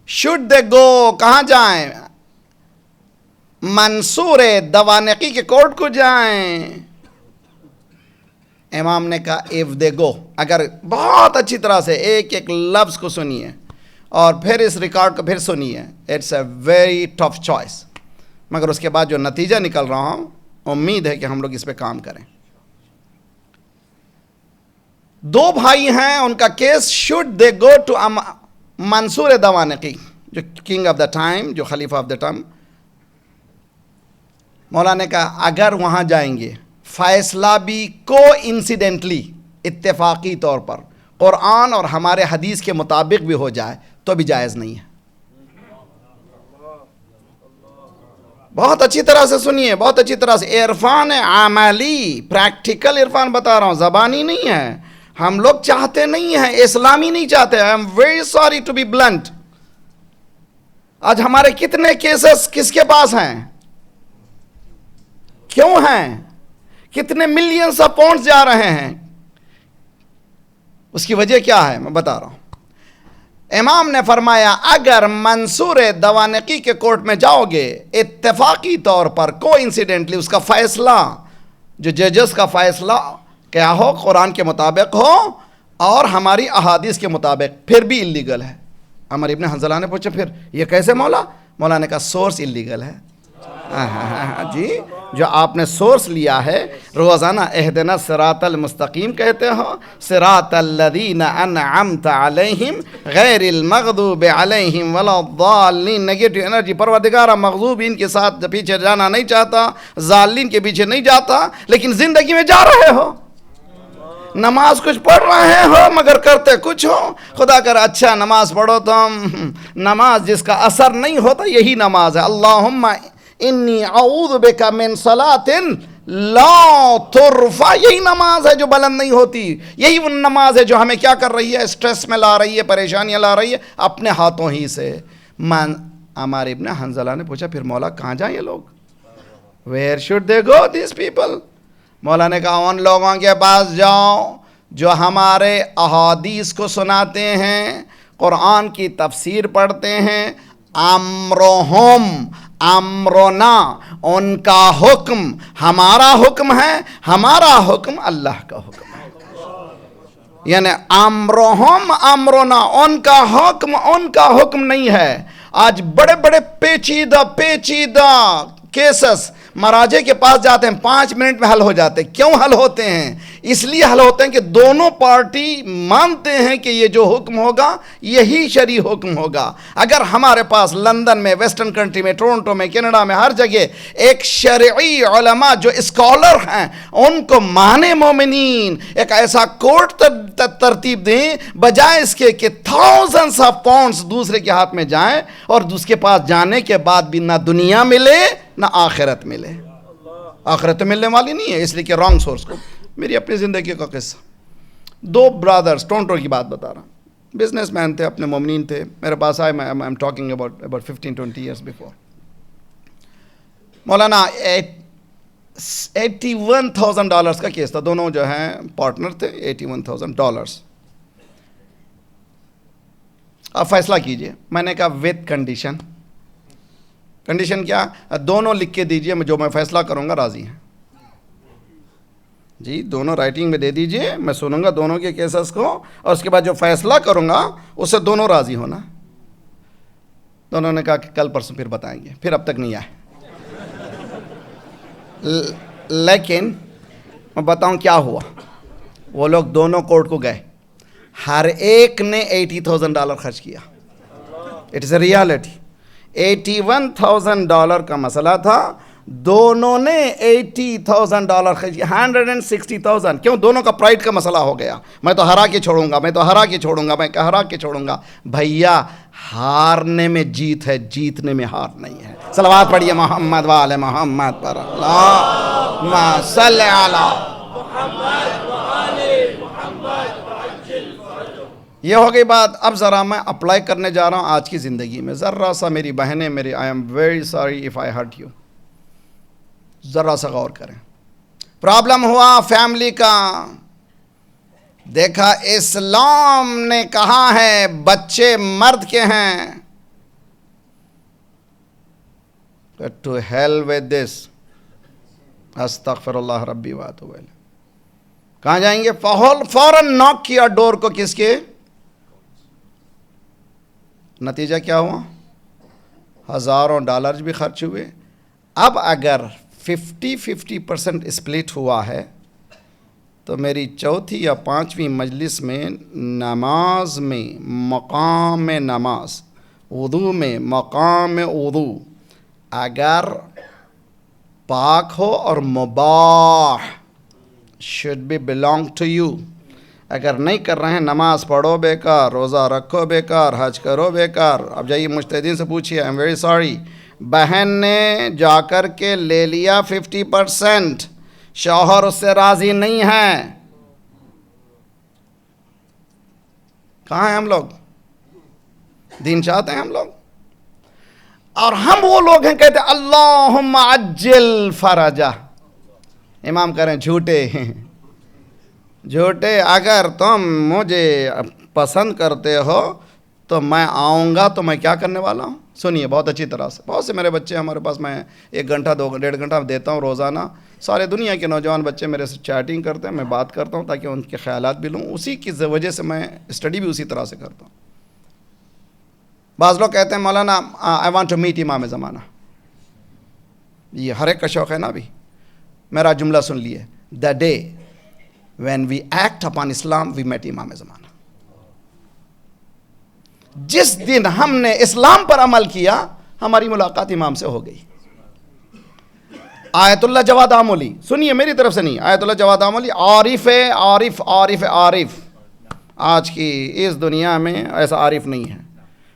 Speaker 1: should they go، کہاں جائیں؟ منصور دوانقی کے کورٹ کو جائیں؟ امام نے کہا if they go، اگر بہت اچھی طرح سے ایک ایک لفظ کو سنیے اور پھر اس ریکارڈ کو پھر سنیے، it's a very tough choice, مگر اس کے بعد جو نتیجہ نکل رہا ہوں امید ہے کہ ہم لوگ اس پہ کام کریں۔ 2 بھائی ہیں، ان کا case should they go to منصور دوانقی، جو کنگ آف دا ٹائم، جو خلیفہ آف دا ٹائم۔ مولا نے کہا اگر وہاں جائیں گے، فیصلہ بھی کو انسیڈنٹلی، اتفاقی طور پر قرآن اور ہمارے حدیث کے مطابق بھی ہو جائے تو بھی جائز نہیں ہے۔ بہت اچھی طرح سے سنیے، بہت اچھی طرح سے، عرفان عملی، پریکٹیکل عرفان بتا رہا ہوں، زبانی نہیں ہے۔ ہم لوگ چاہتے نہیں ہیں، اسلامی نہیں چاہتے۔ I am very sorry to be blunt. آج ہمارے کتنے کیسز کس کے پاس ہیں؟ کیوں ہیں؟ کتنے ملینز آف پاؤنڈز جا رہے ہیں؟ اس کی وجہ کیا ہے؟ میں بتا رہا ہوں۔ امام نے فرمایا اگر منصور دوانقی کے کورٹ میں جاؤ گے، اتفاقی طور پر کو انسیڈنٹلی اس کا فیصلہ، جو ججز کا فیصلہ کیا ہو، قرآن کے مطابق ہو اور ہماری احادیث کے مطابق، پھر بھی اللیگل ہے۔ عمر ابن حنظلہ نے پوچھا پھر یہ کیسے مولا؟ مولا نے کہا سورس اللیگل ہے۔ جی، جو آپ نے سورس لیا ہے، روزانہ اہدنا صراط المستقیم کہتے ہو، صراط الذین انعمت علیہم غیر المغضوب علیہم ولا الضالین۔ نگیٹو انرجی، پروردگارہ مغضوب ان کے ساتھ پیچھے جانا نہیں چاہتا، ضالین کے پیچھے نہیں جاتا، لیکن زندگی میں جا رہے ہو، نماز کچھ پڑھ رہے ہو مگر کرتے کچھ ہو۔ خدا کر اچھا نماز پڑھو تم، نماز جس کا اثر نہیں ہوتا یہی نماز ہے۔ اللہم انی اعوذ بک من صلاۃ لا ترفع، یہی نماز ہے جو بلند نہیں ہوتی، یہی وہ نماز ہے جو ہمیں کیا کر رہی ہے؟ اسٹریس میں لا رہی ہے، پریشانیاں لا رہی ہے اپنے ہاتھوں ہی سے۔ عمر ابن حنظلہ نے پوچھا پھر مولا کہاں جائیں یہ لوگ؟ Where should they go these people? مولا نے کہا ان لوگوں کے پاس جاؤ جو ہمارے احادیث کو سناتے ہیں، قرآن کی تفسیر پڑھتے ہیں۔ امرہم امرنا، ان کا حکم ہمارا حکم ہے، ہمارا حکم اللہ کا حکم ہے۔ یعنی امرہم امرنا، ان کا حکم نہیں ہے۔ آج بڑے بڑے پیچیدہ کیسز مراجع کے پاس جاتے ہیں، 5 منٹ میں حل ہو جاتے ہیں۔ کیوں حل ہوتے ہیں؟ اس لیے حل ہوتے ہیں کہ دونوں پارٹی مانتے ہیں کہ یہ جو حکم ہوگا یہی شرعی حکم ہوگا۔ اگر ہمارے پاس لندن میں، ویسٹرن کنٹری میں، ٹورنٹو میں، کینیڈا میں، ہر جگہ ایک شرعی علماء جو اسکالر ہیں ان کو مانے مومنین ایک ایسا کورٹ ترتیب دیں، بجائے اس کے کہ تھاؤزنڈز آف پاؤنڈز دوسرے کے ہاتھ میں جائیں اور اس کے پاس جانے کے بعد بھی نہ دنیا ملے نہ آخرت ملے۔ آخرت ملنے والی نہیں ہے، اس لیے کہ رانگ سورس کو۔ میری اپنی زندگی کا قصہ، 2 برادرز، ٹورنٹو کی بات بتا رہا ہوں، بزنس مین تھے، اپنے مومنین تھے، میرے پاس آئے، I am talking about 15-20 years before. مولانا $81,000 کا کیس تھا، دونوں جو ہیں پارٹنر تھے، $81,000۔ آپ فیصلہ کیجئے۔ میں نے کہا وتھ کنڈیشن کیا؟ دونوں لکھ کے دیجئے، جو میں فیصلہ کروں گا راضی ہیں جی، دونوں رائٹنگ میں دے دیجئے، میں سنوں گا دونوں کے کیسز کو اور اس کے بعد جو فیصلہ کروں گا اس سے دونوں راضی ہونا۔ دونوں نے کہا کہ کل پرسوں پھر بتائیں گے، پھر اب تک نہیں آئے۔ لیکن میں بتاؤں کیا ہوا، وہ لوگ دونوں کورٹ کو گئے، ہر ایک نے $80,000 خرچ کیا۔ It is a reality. $81,000 کا مسئلہ تھا، دونوں نے $80,000 خرچ کیا، 160,000۔ کیوں؟ دونوں کا پرائڈ کا مسئلہ ہو گیا، میں تو ہرا کے چھوڑوں گا، میں ہرا کے چھوڑوں گا۔ بھیا ہارنے میں جیت ہے، جیتنے میں ہار نہیں ہے۔ صلوات پڑھیے محمد وآل محمد پر، اللہم صلی علی محمد وآل محمد۔ یہ ہو گئی بات. اب ذرا میں اپلائی کرنے جا رہا ہوں آج کی زندگی میں. ذرا سا میری بہنیں میری آئی am very sorry if I hurt you. ذرا سا غور کریں. پرابلم ہوا فیملی کا. دیکھا اسلام نے کہا ہے بچے مرد کے ہیں. To hell with this. استغفر اللہ ربی واتوب الیہ. کہاں جائیں گے؟ فوراً ناک کیا ڈور کو. کس کے؟ نتیجہ کیا ہوا؟ ہزاروں ڈالرز بھی خرچ ہوئے. اب اگر 50% اسپلٹ ہوا ہے تو میری چوتھی یا پانچویں مجلس میں نماز میں مقام نماز، وضو میں مقام وضو اگر پاک ہو اور مباح should be belong to you. اگر نہیں کر رہے ہیں نماز پڑھو بیکار، روزہ رکھو بیکار، حج کرو بیکار. اب جائیے مجتہدین سے پوچھیے. آئی ایم ویری سوری. بہن نے جا کر کے لے لیا 50%، شوہر اس سے راضی نہیں ہے. کہاں ہیں ہم لوگ؟ دین چاہتے ہیں ہم لوگ؟ اور ہم وہ لوگ ہیں کہتے ہیں اللہم عجل فرجہ. امام کریں جھوٹے جھوٹے. اگر تم مجھے پسند کرتے ہو تو میں آؤں گا. تو میں کیا کرنے والا ہوں سنیے بہت اچھی طرح سے. بہت سے میرے بچے ہمارے پاس، میں 1 گھنٹہ 1.5 گھنٹہ دیتا ہوں روزانہ. سارے دنیا کے نوجوان بچے میرے سے چیٹنگ کرتے ہیں، میں بات کرتا ہوں تاکہ ان کے خیالات بھی لوں. اسی کی وجہ سے میں اسٹڈی بھی اسی طرح سے کرتا ہوں. بعض لوگ کہتے ہیں مولانا آئی وانٹ ٹو میٹ امام زمانہ. یہ ہر ایک کا شوق ہے نا. بھی میرا جملہ سن لیے. The day when we act upon Islam we met امام زمانہ. جس دن ہم نے اسلام پر عمل کیا ہماری ملاقات امام سے ہو گئی. آیت اللہ جواد آمولی سنیے میری طرف سے نہیں. آیت اللہ جواد آمولی عارف عارف عارف عارف. آج کی اس دنیا میں ایسا عارف نہیں ہے.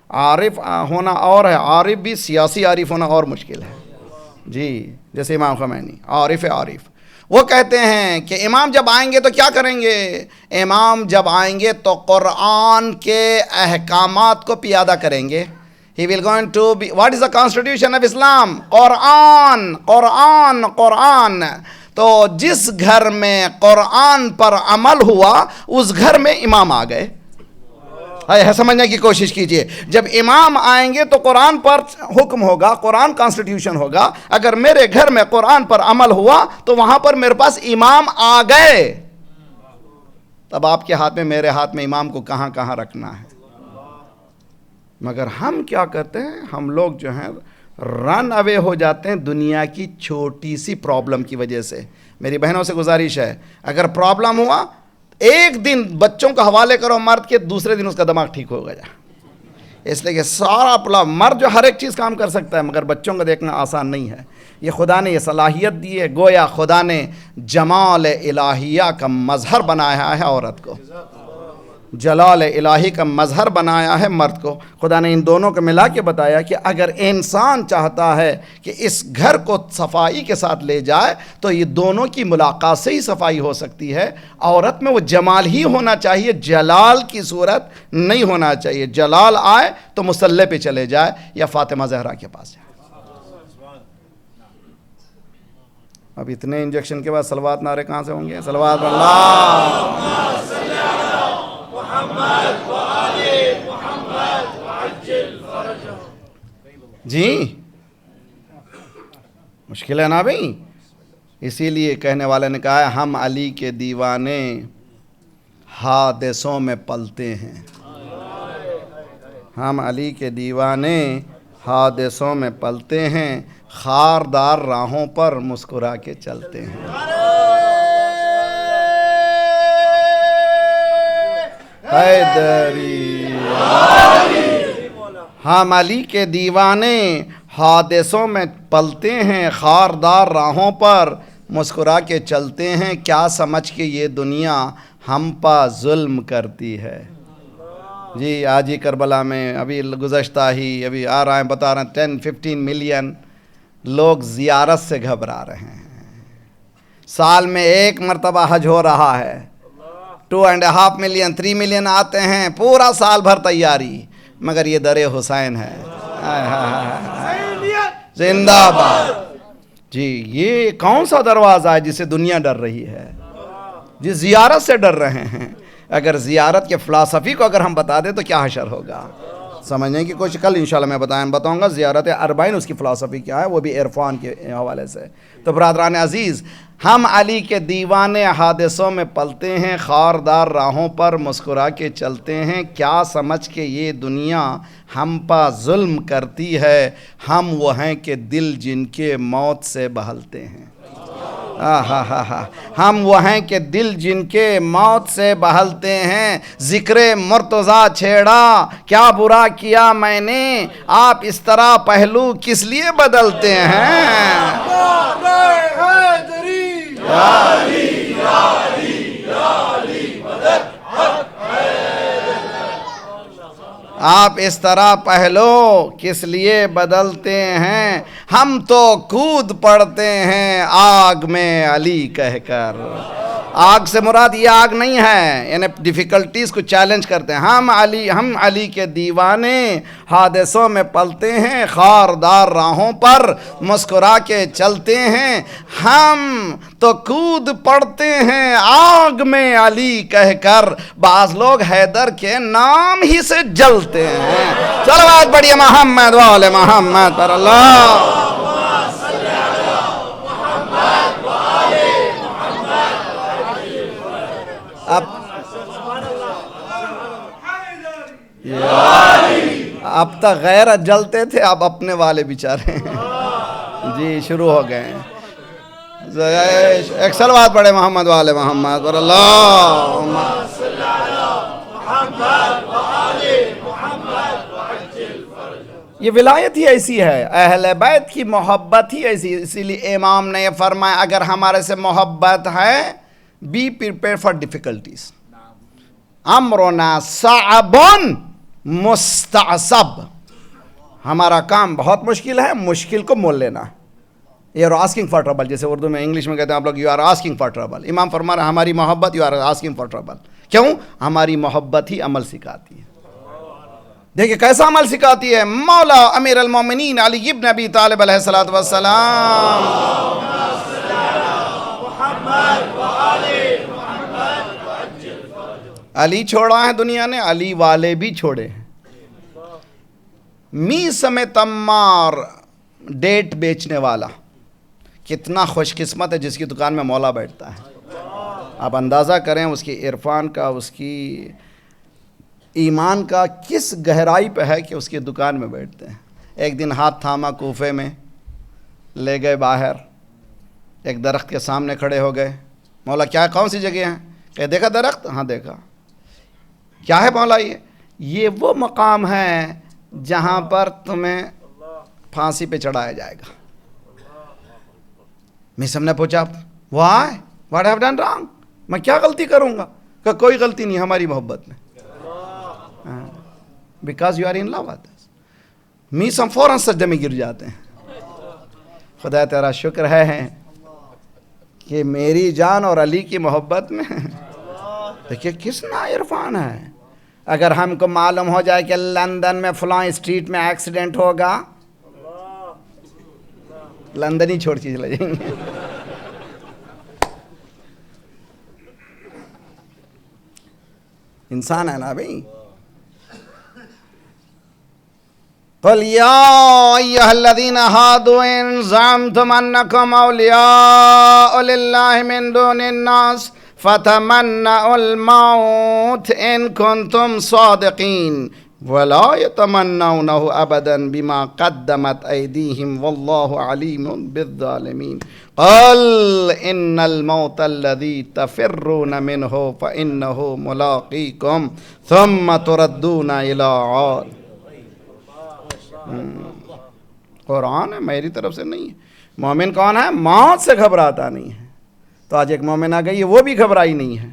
Speaker 1: عارف ہونا اور ہے، عارف بھی سیاسی عارف ہونا اور مشکل ہے. جی جیسے امام خمینی عارف عارف. وہ کہتے ہیں کہ امام جب آئیں گے تو کیا کریں گے؟ امام جب آئیں گے تو قرآن کے احکامات کو پیادہ کریں گے. He will going to be, what is the constitution of Islam? قرآن قرآن قرآن. تو جس گھر میں قرآن پر عمل ہوا اس گھر میں امام آ گئے. سمجھنے کی کوشش کیجئے. جب امام آئیں گے تو قرآن پر حکم ہوگا، قرآن کانسٹیٹیوشن ہوگا. اگر میرے گھر میں قرآن پر عمل ہوا تو وہاں پر میرے پاس امام آ گئے. تب آپ کے ہاتھ میں میرے ہاتھ میں امام کو کہاں کہاں رکھنا ہے. مگر ہم کیا کرتے ہیں؟ ہم لوگ جو ہیں رن اوے ہو جاتے ہیں دنیا کی چھوٹی سی پرابلم کی وجہ سے. میری بہنوں سے گزارش ہے، اگر پرابلم ہوا ایک دن بچوں کا حوالے کرو مرد کے، دوسرے دن اس کا دماغ ٹھیک ہو گیا. اس لیے کہ سارا مرد جو ہر ایک چیز کام کر سکتا ہے مگر بچوں کو دیکھنا آسان نہیں ہے. یہ خدا نے یہ صلاحیت دی ہے. گویا خدا نے جمال الہیہ کا مظہر بنایا ہے عورت کو، جلال الہی کا مظہر بنایا ہے مرد کو. خدا نے ان دونوں کو ملا کے بتایا کہ اگر انسان چاہتا ہے کہ اس گھر کو صفائی کے ساتھ لے جائے تو یہ دونوں کی ملاقات سے ہی صفائی ہو سکتی ہے. عورت میں وہ جمال ہی ہونا چاہیے، جلال کی صورت نہیں ہونا چاہیے. جلال آئے تو مصلی پہ چلے جائے یا فاطمہ زہرا کے پاس جائے. اب اتنے انجیکشن کے بعد صلوات نعرے کہاں سے ہوں گے؟ صلوات اللہ جی مشکل ہے نا بھئی. اسی لیے کہنے والے نے کہا ہے ہم علی کے دیوانے حادثوں میں پلتے ہیں. ہم علی کے دیوانے حادثوں میں پلتے ہیں، خاردار راہوں پر مسکرا کے چلتے ہیں. حیدری ہم علی کے دیوانے حادثوں میں پلتے ہیں، خاردار راہوں پر مسکرا کے چلتے ہیں. کیا سمجھ کے یہ دنیا ہم پا ظلم کرتی ہے. جی آج ہی کربلا میں ابھی گزشتہ ہی ابھی آ رہا ہے بتا رہے ہیں 10-15 ملین لوگ زیارت سے گھبرا رہے ہیں. سال میں 1 مرتبہ حج ہو رہا ہے. 2.5 ملین 3 ملین آتے ہیں، پورا سال بھر تیاری، مگر یہ در حسین ہے، زندہ باد۔ جی یہ کون سا دروازہ ہے جسے دنیا ڈر رہی ہے، جس زیارت سے ڈر رہے ہیں؟ اگر زیارت کے فلسفی کو اگر ہم بتا دیں تو کیا حشر ہوگا؟ سمجھنے کی کوشش، کل انشاءاللہ میں بتاؤں گا زیارت اربعین اس کی فلسفی کیا ہے، وہ بھی عرفان کے حوالے سے۔ تو برادران عزیز، ہم علی کے دیوانے حادثوں میں پلتے ہیں، خاردار راہوں پر مسکرا کے چلتے ہیں، کیا سمجھ کے یہ دنیا ہم پا ظلم کرتی ہے، ہم وہ ہیں کہ دل جن کے موت سے بہلتے ہیں۔ ہم وہ ہیں کہ دل جن کے موت سے بہلتے ہیں، ذکر مرتضیٰ چھیڑا کیا برا کیا میں نے، آپ اس طرح پہلو کس لیے بدلتے ہیں؟ آپ اس طرح پہلو کس لیے بدلتے ہیں، ہم تو کود پڑتے ہیں آگ میں علی کہہ کر۔ آگ سے مراد یہ آگ نہیں ہے، یعنی ڈیفیکلٹیز کو چیلنج کرتے ہیں۔ ہم علی کے دیوانے حادثوں میں پلتے ہیں، خاردار راہوں پر مسکرا کے چلتے ہیں، ہم تو کود پڑتے ہیں آگ میں علی کہہ کر، بعض لوگ حیدر کے نام ہی سے جلتے ہیں۔ صلوات پڑھیے محمد وآل محمد پر اللہ۔ اب تک غیرت جلتے تھے، اب اپنے والے بیچارے ہیں جی شروع ہو گئے ہیں۔ ایک صلوات پڑھے محمد والے محمد پر اللہ۔ یہ ولایت ہی ایسی ہے، اہل بیت کی محبت ہی ایسی، اسی لیے امام نے یہ فرمایا اگر ہمارے سے محبت ہے be prepared for difficulties۔ امرنا صعب مستعصب، ہمارا کام بہت مشکل ہے، مشکل کو مول لینا۔ You are asking for trouble, جیسے اردو میں انگلش میں کہتے ہیں آپ لوگ، you are asking for trouble. امام فرما رہے ہیں ہماری محبت، you are asking for trouble. کیوں؟ ہماری محبت ہی عمل سکھاتی ہے۔ دیکھیں کیسا عمل سکھاتی ہے، مولا امیر المومنین علی ابن ابی طالب علیہ السلام، علی چھوڑا ہے دنیا نے، علی والے بھی چھوڑے ہیں۔ میسم تمار ڈیٹ بیچنے والا کتنا خوش قسمت ہے جس کی دکان میں مولا بیٹھتا ہے۔ آپ اندازہ کریں اس کی عرفان کا، اس کی ایمان کا کس گہرائی پہ ہے کہ اس کی دکان میں بیٹھتے ہیں۔ ایک دن ہاتھ تھاما کوفے میں لے گئے باہر، ایک درخت کے سامنے کھڑے ہو گئے، مولا کیا کون سی جگہ ہے؟ کہ دیکھا درخت؟ ہاں دیکھا۔ کیا ہے مولا یہ وہ مقام ہے جہاں پر تمہیں پھانسی پہ چڑھایا جائے گا۔ میسم نے پوچھا why what have done wrong, میں کیا غلطی کروں گا؟ کہ کوئی غلطی نہیں ہماری محبت میں، because you are in love with us. Maisam فوراً سجدے میں گر جاتے ہیں، خدا تیرا شکر ہے کہ میری جان اور علی کی محبت میں دیکھیے کس نا عرفان ہے۔ اگر ہم کو معلوم ہو جائے کہ لندن میں فلاں اسٹریٹ میں ایکسیڈنٹ ہوگا، لندن ہی چھوڑ کے چلے جائیں گے۔ انسان ہے نا بھائی۔ قل یا ایھا الذین ھادوا ان زعمتم انکم اولیاء للہ من دون الناس فتمنوا الموت ان کنتم صادقین ولا يتمنونه ابدا بما قدمت ایدیہم واللہ علیم بالظالمین قل ان الموت الذی تفرون منہ فانہ ملاقیکم ثم تردون الی عالم۔ قرآن ہے، میری طرف سے نہیں ہے۔ مومن کون ہے؟ موت سے گھبراتا نہیں ہے۔ تو آج ایک مومن آ گئی ہے، وہ بھی گھبرائی نہیں ہے،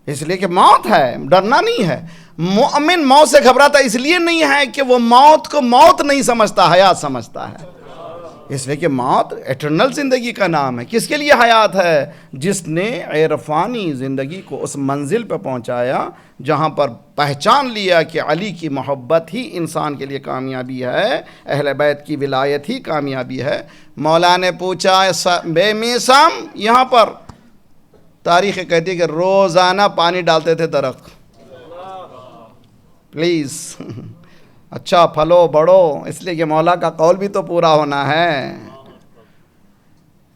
Speaker 1: اس لیے کہ موت ہے، ڈرنا نہیں ہے۔ مومن موت سے گھبراتا اس لیے نہیں ہے کہ وہ موت کو موت نہیں سمجھتا، حیات سمجھتا ہے۔ اس لیے کہ موت ایٹرنل زندگی کا نام ہے. کس کے لیے حیات ہے؟ جس نے عرفانی زندگی کو اس منزل پہ پہنچایا جہاں پر پہچان لیا کہ علی کی محبت ہی انسان کے لیے کامیابی ہے، اہل بیت کی ولایت ہی کامیابی ہے. مولا نے پوچھا بے میثم، یہاں پر تاریخ کہتی ہے کہ روزانہ پانی ڈالتے تھے درخت. پلیز اچھا پھلو بڑھو، اس لیے کہ مولا کا قول بھی تو پورا ہونا ہے.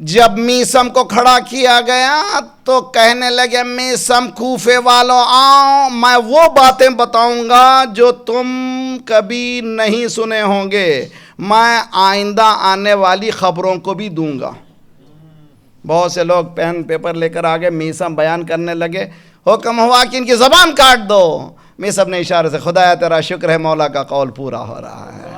Speaker 1: جب میثم کو کھڑا کیا گیا تو کہنے لگے میثم کوفے والوں آؤ، میں وہ باتیں بتاؤں گا جو تم کبھی نہیں سنے ہوں گے، میں آئندہ آنے والی خبروں کو بھی دوں گا. بہت سے لوگ پین پیپر لے کر آگے میثم بیان کرنے لگے، حکم ہوا کہ ان کی زبان کاٹ دو. میثم نے اشارے سے خدایا تیرا شکر ہے مولا کا قول پورا ہو رہا ہے.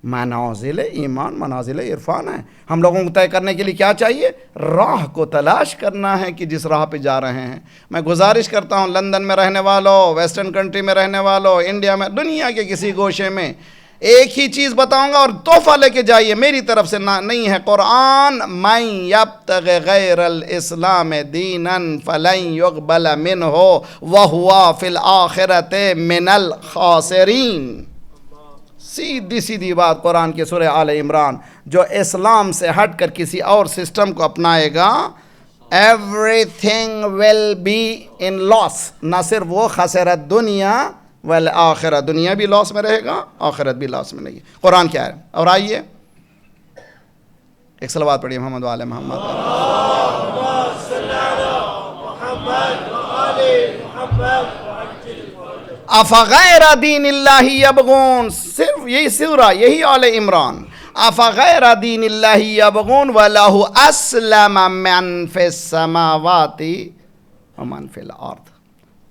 Speaker 1: منازل ایمان منازل عرفان ہے. ہم لوگوں کو طے کرنے کے لیے کیا چاہیے؟ راہ کو تلاش کرنا ہے کہ جس راہ پہ جا رہے ہیں. میں گزارش کرتا ہوں لندن میں رہنے والوں، ویسٹرن کنٹری میں رہنے والوں، انڈیا میں، دنیا کے کسی گوشے میں، ایک ہی چیز بتاؤں گا اور تحفہ لے کے جائیے، میری طرف سے نہیں ہے. قرآن من یبتغ غیر الاسلام دینا فلن یقبل منہ وہو فی الآخرۃ من الخاسرین. سیدھی سیدھی بات قرآن کی سورہ آل عمران. جو اسلام سے ہٹ کر کسی اور سسٹم کو اپنائے گا everything will be in loss. نہ صرف وہ خسرت دنیا والآخرہ، دنیا بھی لاس میں رہے گا، آخرت بھی لاس میں نہیں ہے. قرآن کیا ہے؟ اور آئیے ایک صلوات پڑھیے محمد و آل محمد. افغیر دین اللہ یبغون، صرف یہی سورہ، یہی آل عمران. افغیر دین اللہ یبغون ولہ اسلم من فی السماوات ومن فی الارض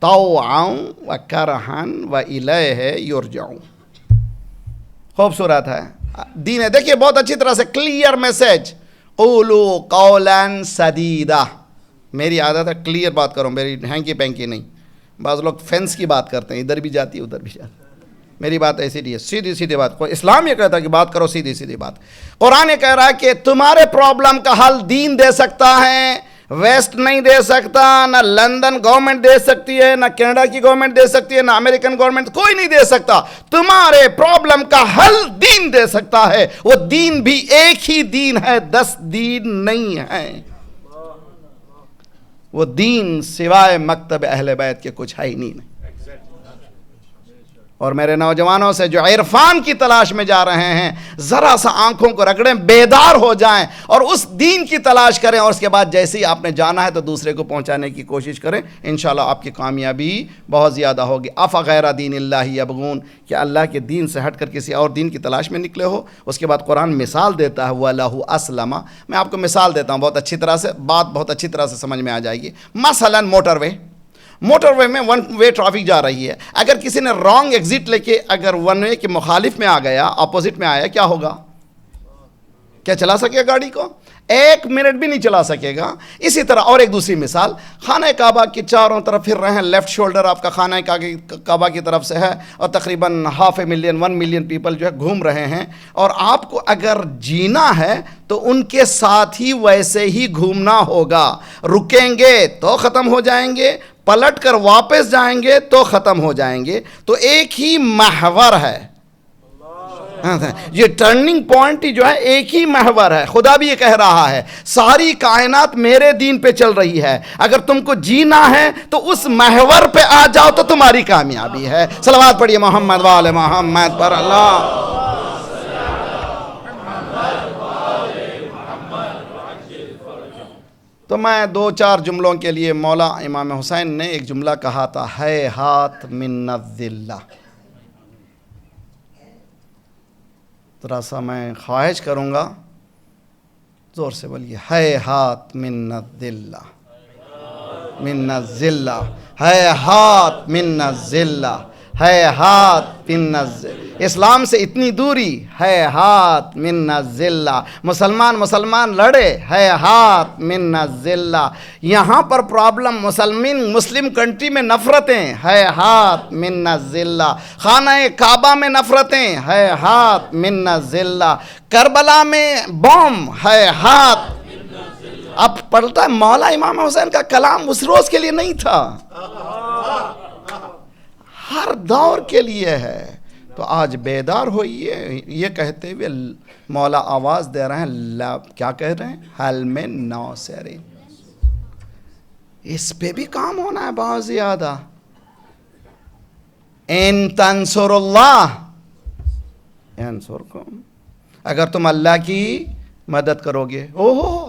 Speaker 1: طوعا وکرہا والیہ یرجعون. خوبصورت ہے دین ہے. دیکھیے بہت اچھی طرح سے کلیئر میسج، قولوا قولا سدیدا. میری عادت ہے کلیئر بات کروں، میری ہینکی پینکی نہیں. بعض لوگ فینس کی بات کرتے ہیں، ادھر بھی جاتی ہے ادھر بھی جاتی ہے. میری بات ایسی نہیں ہے، سیدھی سیدھی بات. اسلام یہ کہتا ہے کہ بات کرو سیدھی سیدھی بات. قرآن یہ کہہ رہا ہے کہ تمہارے پرابلم کا حل دین دے سکتا ہے، ویسٹ نہیں دے سکتا. نہ لندن گورنمنٹ دے سکتی ہے، نہ کینیڈا کی گورنمنٹ دے سکتی ہے، نہ امریکن گورنمنٹ، کوئی نہیں دے سکتا. تمہارے پرابلم کا حل دین دے سکتا ہے. وہ دین بھی ایک ہی دین ہے، 10 دین نہیں ہے. وہ دین سوائے مکتب اہل بیت کے کچھ ہے ہی نہیں. اور میرے نوجوانوں سے جو عرفان کی تلاش میں جا رہے ہیں، ذرا سا آنکھوں کو رگڑیں، بیدار ہو جائیں اور اس دین کی تلاش کریں، اور اس کے بعد جیسے ہی آپ نے جانا ہے تو دوسرے کو پہنچانے کی کوشش کریں. انشاءاللہ آپ کی کامیابی بہت زیادہ ہوگی. افغیر دین اللہ یبغون، کہ اللہ کے دین سے ہٹ کر کسی اور دین کی تلاش میں نکلے ہو. اس کے بعد قرآن مثال دیتا ہے وَلَهُ أَسْلَمَ. میں آپ کو مثال دیتا ہوں بہت اچھی طرح سے، بات بہت اچھی طرح سے سمجھ میں آ جائے گی. مثلا موٹر وے میں ون وے ٹرافک جا رہی ہے. اگر کسی نے رانگ ایگزٹ لے کے اگر ون وے کے مخالف میں آ گیا، اپوزٹ میں آیا، کیا ہوگا؟ کیا چلا سکے گا گاڑی کو؟ 1 منٹ بھی نہیں چلا سکے گا. اسی طرح اور ایک دوسری مثال، خانہ کعبہ کے چاروں طرف پھر رہے ہیں، لیفٹ شولڈر آپ کا خانہ کعبہ کی طرف سے ہے، اور تقریباً 1 ملین پیپل جو ہے گھوم رہے ہیں. اور آپ کو اگر جینا ہے تو ان کے ساتھ ہی ویسے ہی گھومنا ہوگا. رکیں گے تو ختم ہو جائیں گے، پلٹ کر واپس جائیں گے تو ختم ہو جائیں گے. تو ایک ہی محور ہے، یہ ٹرننگ پوائنٹ جو ہے ایک ہی محور ہے. خدا بھی یہ کہہ رہا ہے ساری کائنات میرے دین پہ چل رہی ہے، اگر تم کو جینا ہے تو اس محور پہ آ جاؤ تو تمہاری کامیابی ہے. صلوات پڑھیے محمد وآل محمد پر. اللہ تو میں 2-4 جملوں کے لیے، مولا امام حسین نے ایک جملہ کہا تھا، ہے ہاتھ من الذلہ. ذرا سا میں خواہش کروں گا، زور سے بولیے، ہے ہاتھ من الذلہ، من الذلہ، ہے ہاتھ من الذلہ، ہیہات من الذل، اسلام سے اتنی دوری، ہیہات من الذل، مسلمان لڑے، ہیہات من الذل، یہاں پر پرابلم مسلم کنٹری میں نفرتیں، ہیہات من الذل، خانہ کعبہ میں نفرتیں، ہیہات من الذل، کربلا میں بوم، ہیہات۔ اب پڑھتا ہے مولا امام حسین کا کلام اس روز کے لیے نہیں تھا، ہر دور کے لیے ہے۔ تو آج بیدار ہوئیے، یہ کہتے ہوئے مولا آواز دے رہے ہیں، کیا کہہ رہے ہیں؟ حل من ناصرین، اس پہ بھی کام ہونا ہے بہت زیادہ۔ ان تنصر اللہ ینصرکم، اگر تم اللہ کی مدد کرو گے،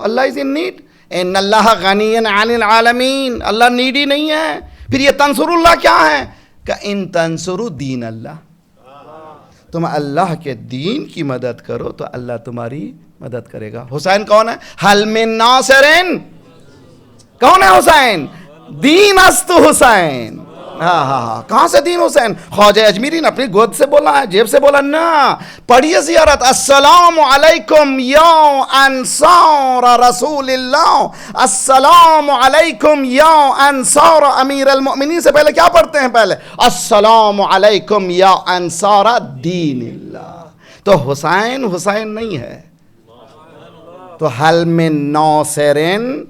Speaker 1: اللہ از ان نیڈ، ان اللہ غنی عن العالمین، اللہ نیڈی نہیں ہے۔ پھر یہ تنصر اللہ کیا ہے؟ کہ ان تنصروا دین اللہ، تم اللہ کے دین کی مدد کرو تو اللہ تمہاری مدد کرے گا۔ حسین کون ہے؟ حل من ناصرین، کون ہے حسین؟ دین است حسین۔ ہاں کہاں سے دین حسین؟ خواجہ اجمیری نے اپنی گود سے بولا ہے، جیب سے بولا نا؟ پڑھیے زیارت، السلام علیکم یا انصار رسول اللہ، السلام علیکم یا انصار امیر المؤمنین سے پہلے کیا پڑھتے ہیں؟ پہلے السلام علیکم یا انصار دین اللہ۔ تو حسین نہیں ہے، تو حل من ناصرین،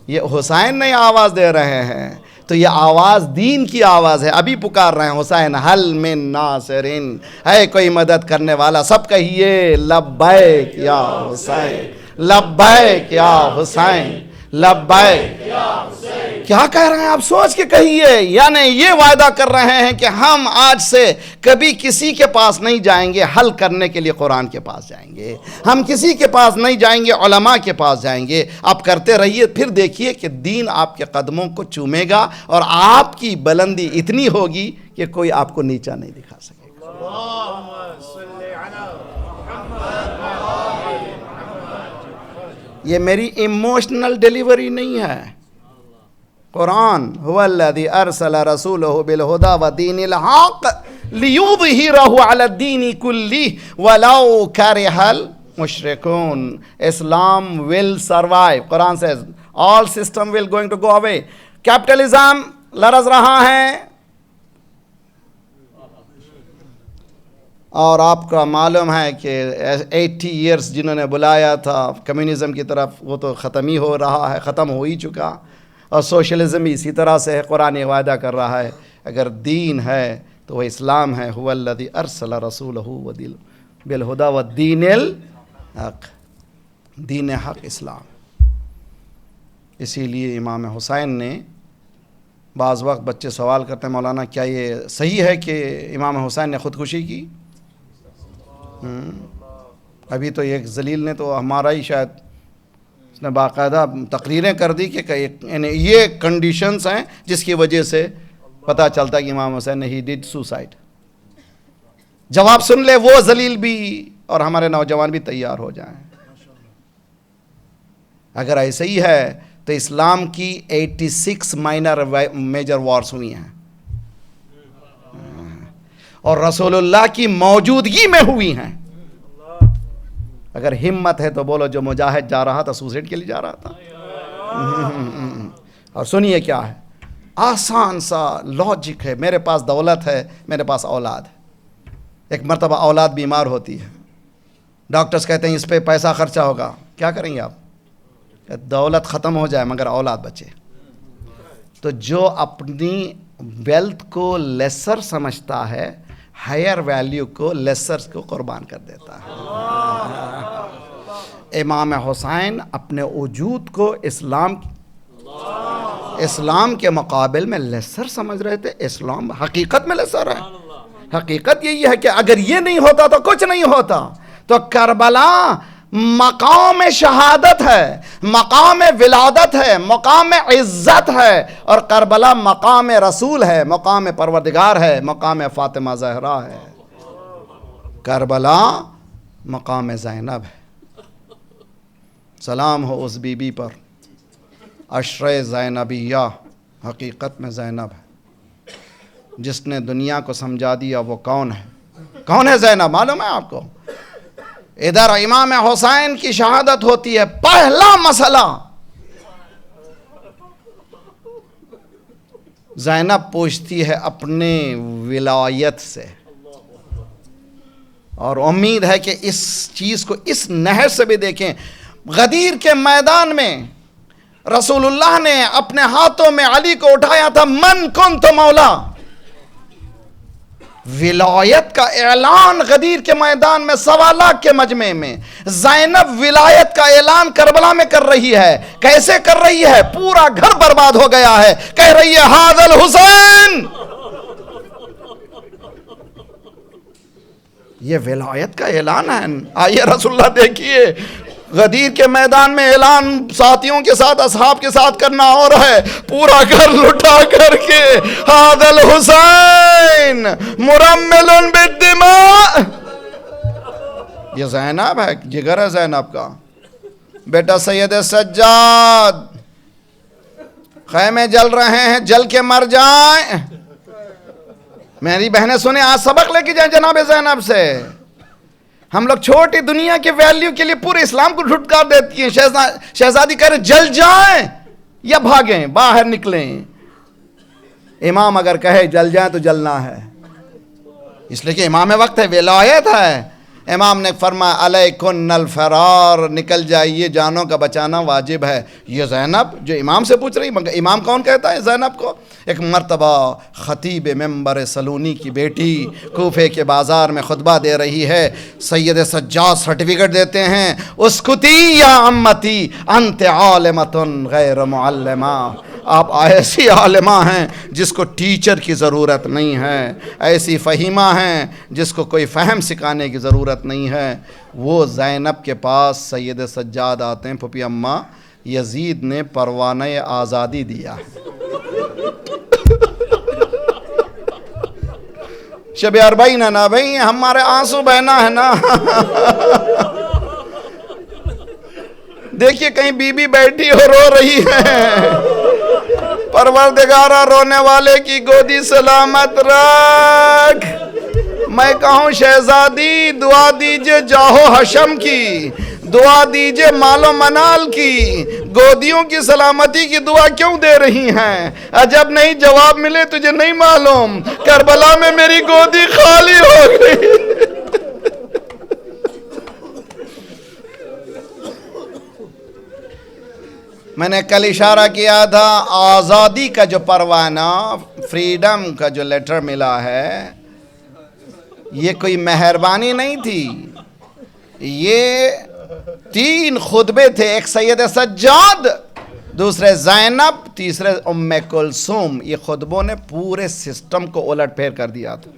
Speaker 1: یہ حسین نہیں آواز دے رہے ہیں، تو یہ آواز دین کی آواز ہے۔ ابھی پکار رہے ہیں حسین، حل من ناصرین، ہے کوئی مدد کرنے والا؟ سب کہیے لبیک یا حسین، لبیک یا حسین، لبیک۔ کیا کہہ رہے ہیں آپ؟ سوچ کے کہیے، یعنی یہ وعدہ کر رہے ہیں کہ ہم آج سے کبھی کسی کے پاس نہیں جائیں گے حل کرنے کے لیے، قرآن کے پاس جائیں گے، ہم کسی کے پاس نہیں جائیں گے، علماء کے پاس جائیں گے۔ آپ کرتے رہیے، پھر دیکھیے کہ دین آپ کے قدموں کو چومے گا اور آپ کی بلندی اتنی ہوگی کہ کوئی آپ کو نیچا نہیں دکھا سکے گا۔ یہ میری ایموشنل ڈیلیوری نہیں ہے، قرآن هو الذي ارسل رسوله بالهدى ودين الحق ليظهره على الدين كله ولو كره المشركون۔ Islam will survive، قرآن says all system will going to go away۔ Capitalism لرز رہا ہے، اور آپ کا معلوم ہے کہ 80 ایئرس جنہوں نے بلایا تھا کمیونزم کی طرف، وہ تو ختم ہی ہو رہا ہے، ختم ہو ہی چکا، اور سوشلزم اسی طرح سے ہے۔ قرآن وعدہ کر رہا ہے اگر دین ہے تو وہ اسلام ہے، هو الذی ارسل رسولہ بالہدی والدین الحق، دین حق اسلام۔ اسی لیے امام حسین نے، بعض وقت بچے سوال کرتے ہیں مولانا کیا یہ صحیح ہے کہ امام حسین نے خودکشی کی؟ ابھی تو ایک ذلیل نے تو ہمارا ہی شاید اس نے باقاعدہ تقریریں کر دی کہ یعنی یہ کنڈیشنز ہیں جس کی وجہ سے پتہ چلتا ہے کہ امام حسین نے ہی ڈیڈ سوسائڈ۔ جواب سن لے وہ ذلیل بھی اور ہمارے نوجوان بھی تیار ہو جائیں۔ اگر ایسے ہی ہے تو اسلام کی 86 مائنر میجر وارز ہوئی ہیں اور رسول اللہ کی موجودگی میں ہوئی ہیں۔ اگر ہمت ہے تو بولو جو مجاہد جا رہا تھا سوسائڈ کے لیے جا رہا تھا۔ اور سنیے کیا ہے، آسان سا لاجک ہے، میرے پاس دولت ہے، میرے پاس اولاد ہے۔ ایک مرتبہ اولاد بیمار ہوتی ہے، ڈاکٹرز کہتے ہیں اس پہ پیسہ خرچہ ہوگا، کیا کریں گے آپ؟ دولت ختم ہو جائے مگر اولاد بچے۔ تو جو اپنی ویلتھ کو لیسر سمجھتا ہے، ہائر ویلیو کو لیسر کو قربان کر دیتا ہے۔ امام حسین اپنے وجود کو اسلام کے مقابل میں لیسر سمجھ رہے تھے۔ اسلام حقیقت میں لیسر ہے، حقیقت یہی ہے کہ اگر یہ نہیں ہوتا تو کچھ نہیں ہوتا۔ تو کربلا مقام شہادت ہے، مقام ولادت ہے، مقام عزت ہے، اور کربلا مقام رسول ہے، مقام پروردگار ہے، مقام فاطمہ زہرا ہے۔ کربلا مقام زینب ہے۔ سلام ہو اس بی بی پر، عشرِ زینبیہ، حقیقت میں زینب ہے۔ جس نے دنیا کو سمجھا دیا وہ کون ہے؟ کون ہے زینب؟ معلوم ہے آپ کو؟ ادھر امام حسین کی شہادت ہوتی ہے، پہلا مسئلہ زینب پوچھتی ہے اپنے ولایت سے، اور امید ہے کہ اس چیز کو اس نہج سے بھی دیکھیں۔ غدیر کے میدان میں رسول اللہ نے اپنے ہاتھوں میں علی کو اٹھایا تھا، من کنت مولا، ولایت کا اعلان غدیر کے میدان میں 1.25 لاکھ کے مجمع میں زینب ولایت کا اعلان کربلا میں کر رہی ہے۔ کیسے کر رہی ہے؟ پورا گھر برباد ہو گیا ہے، کہہ رہی ہے ھذا الحسین۔ یہ ولایت کا اعلان ہے۔ آئیے رسول اللہ دیکھیے، غدیر کے میدان میں اعلان ساتھیوں کے ساتھ، اصحاب کے ساتھ کرنا اور ہے، پورا گھر لٹا کر کے ھذا الحسین مرمل بالدماء۔ یہ زینب ہے، جگر ہے زینب کا۔ بیٹا سید سجاد، خیمے جل رہے ہیں، جل کے مر جائیں۔ میری بہنیں سنیں، آج سبق لے کے جائیں جناب زینب سے۔ ہم لوگ چھوٹی دنیا کے ویلیو کے لیے پورے اسلام کو دھٹکار دیتی ہیں۔ شہزادی کہہ رہے جل جائیں یا بھاگیں، باہر نکلیں۔ امام اگر کہے جل جائیں تو جلنا ہے، اس لیے کہ امام وقت ہے، ولایت ہے۔ امام نے فرمایا علیکن الفرار، نکل جائیے، جانوں کا بچانا واجب ہے۔ یہ زینب جو امام سے پوچھ رہی، مگر امام کون کہتا ہے زینب کو؟ ایک مرتبہ خطیب منبر سلونی کی بیٹی کوفے کے بازار میں خطبہ دے رہی ہے، سید سجاد سرٹیفکیٹ دیتے ہیں، اسکتی یا عمتی انت عالمۃ غیر معلمہ، آپ ایسی عالمہ ہیں جس کو ٹیچر کی ضرورت نہیں ہے، ایسی فہیمہ ہیں جس کو کوئی فہم سکھانے کی ضرورت نہیں ہے۔ وہ زینب کے پاس سید سجاد آتے ہیں، پھپھی اماں یزید نے پروانہ آزادی دیا۔ شب اربعین ہے نا بھائی، ہمارے آنسو بہنا ہے نا۔ دیکھیے کہیں بی بی بیٹھی ہو رو رہی ہے، پروردگارہ رونے والے کی گودی سلامت رکھ۔ میں کہوں شہزادی دعا دیجئے جاہو حشم کی، دعا دیجئے مال و منال کی، گودیوں کی سلامتی کی دعا کیوں دے رہی ہیں؟ عجب نہیں جواب ملے تجھے نہیں معلوم، کربلا میں میری گودی خالی ہو گئی۔ میں نے کل اشارہ کیا تھا، آزادی کا جو پروانہ، فریڈم کا جو لیٹر ملا ہے، یہ کوئی مہربانی نہیں تھی، یہ 3 خطبے تھے، ایک سید سجاد، دوسرے زینب، تیسرے ام کلثوم۔ یہ خطبوں نے پورے سسٹم کو الٹ پھیر کر دیا تھا۔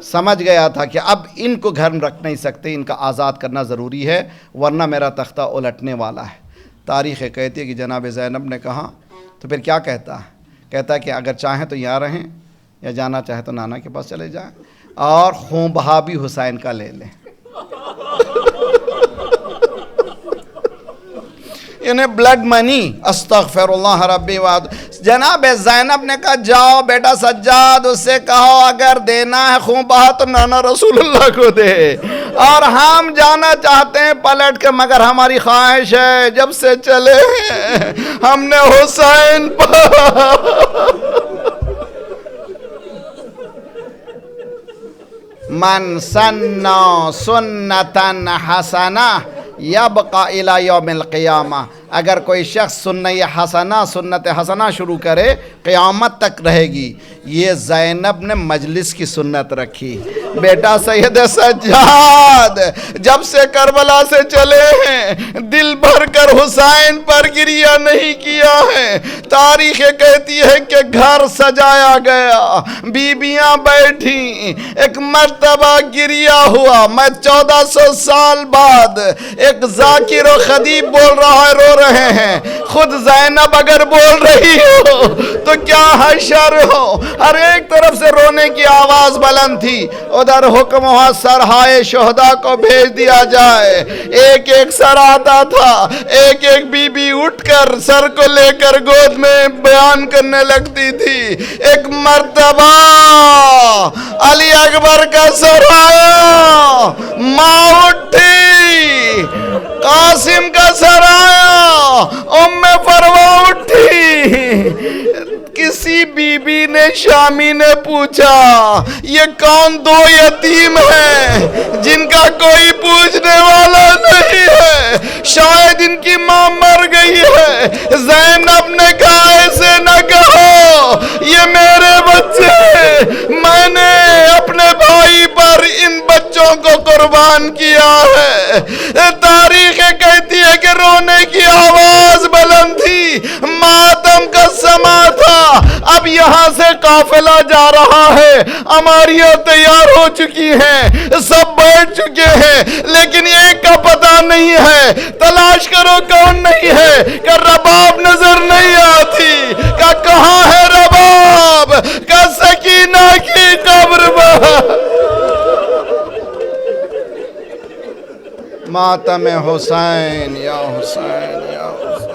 Speaker 1: سمجھ گیا تھا کہ اب ان کو گھر میں رکھ نہیں سکتے، ان کا آزاد کرنا ضروری ہے، ورنہ میرا تختہ الٹنے والا ہے۔ تاریخ کہتی ہے کہ جناب زینب نے کہا تو پھر کیا کہتا ہے؟ کہتا ہے کہ اگر چاہیں تو یہاں رہیں، یا جانا چاہیں تو نانا کے پاس چلے جائیں، اور خون بہا بھی حسین کا لے لیں۔ انہیں بلڈ منی، استغفر اللہ ربی وعد۔ جناب زینب نے کہا جاؤ بیٹا سجاد، اس سے کہو اگر دینا ہے خون بہا تو نانا رسول اللہ کو دے، اور ہم جانا چاہتے ہیں پلٹ کے، مگر ہماری خواہش ہے جب سے چلے ہیں ہم نے حسین من سنّا سنّتا حسنہ یبقى الی یوم القیامہ، اگر کوئی شخص سنت حسنہ شروع کرے قیامت تک رہے گی۔ یہ زینب نے مجلس کی سنت رکھی۔ بیٹا سید سجاد جب سے کربلا سے چلے ہیں دل بھر کر حسین پر گریہ نہیں کیا ہے۔ تاریخ کہتی ہے کہ گھر سجایا گیا، بیویاں بیٹھی، ایک مرتبہ گریہ ہوا۔ میں 1400 سال بعد ایک ذاکر و خدیب بول رہا ہے، رو رہے ہیں، خود زینب اگر بول رہی ہو تو کیا حشر ہو۔ ہر ایک طرف سے رونے کی آواز بلند تھی۔ ادھر حکم ہوا سرہائے شہداء کو بھیج دیا جائے۔ ایک ایک سر آتا تھا، ایک ایک بی بی اٹھ کر سر کو لے کر گود میں بیان کرنے لگتی تھی۔ ایک مرتبہ علی اکبر کا سر آیا، ماں اٹھی، قاسم کا سر آیا، ام فروا اٹھی۔ کسی بی بی نے شامی نے پوچھا یہ کون دو یتیم ہیں جن کا کوئی پوچھنے والا نہیں ہے، شاید ان کی ماں مر گئی ہے۔ زینب نے کہا ایسے نہ کہو، یہ میرے بچے ہیں، میں نے اپنے بھائی پر ان بچوں کو قربان کیا ہے۔ تاریخ کہتی ہے کہ رونے کی آواز بلند تھی، ماتم کا سما تھا۔ اب یہاں سے قافلہ جا رہا ہے، اماریاں تیار ہو چکی ہیں، سب بیٹھ چکے ہیں، لیکن ایک کا پتہ نہیں ہے۔ تلاش کرو کون نہیں ہے، کہ رباب نظر نہیں آتی، کہ کہاں ہے رباب، کہ سکینہ کی قبر پر۔ ماتم حسین یا حسین یا حسین۔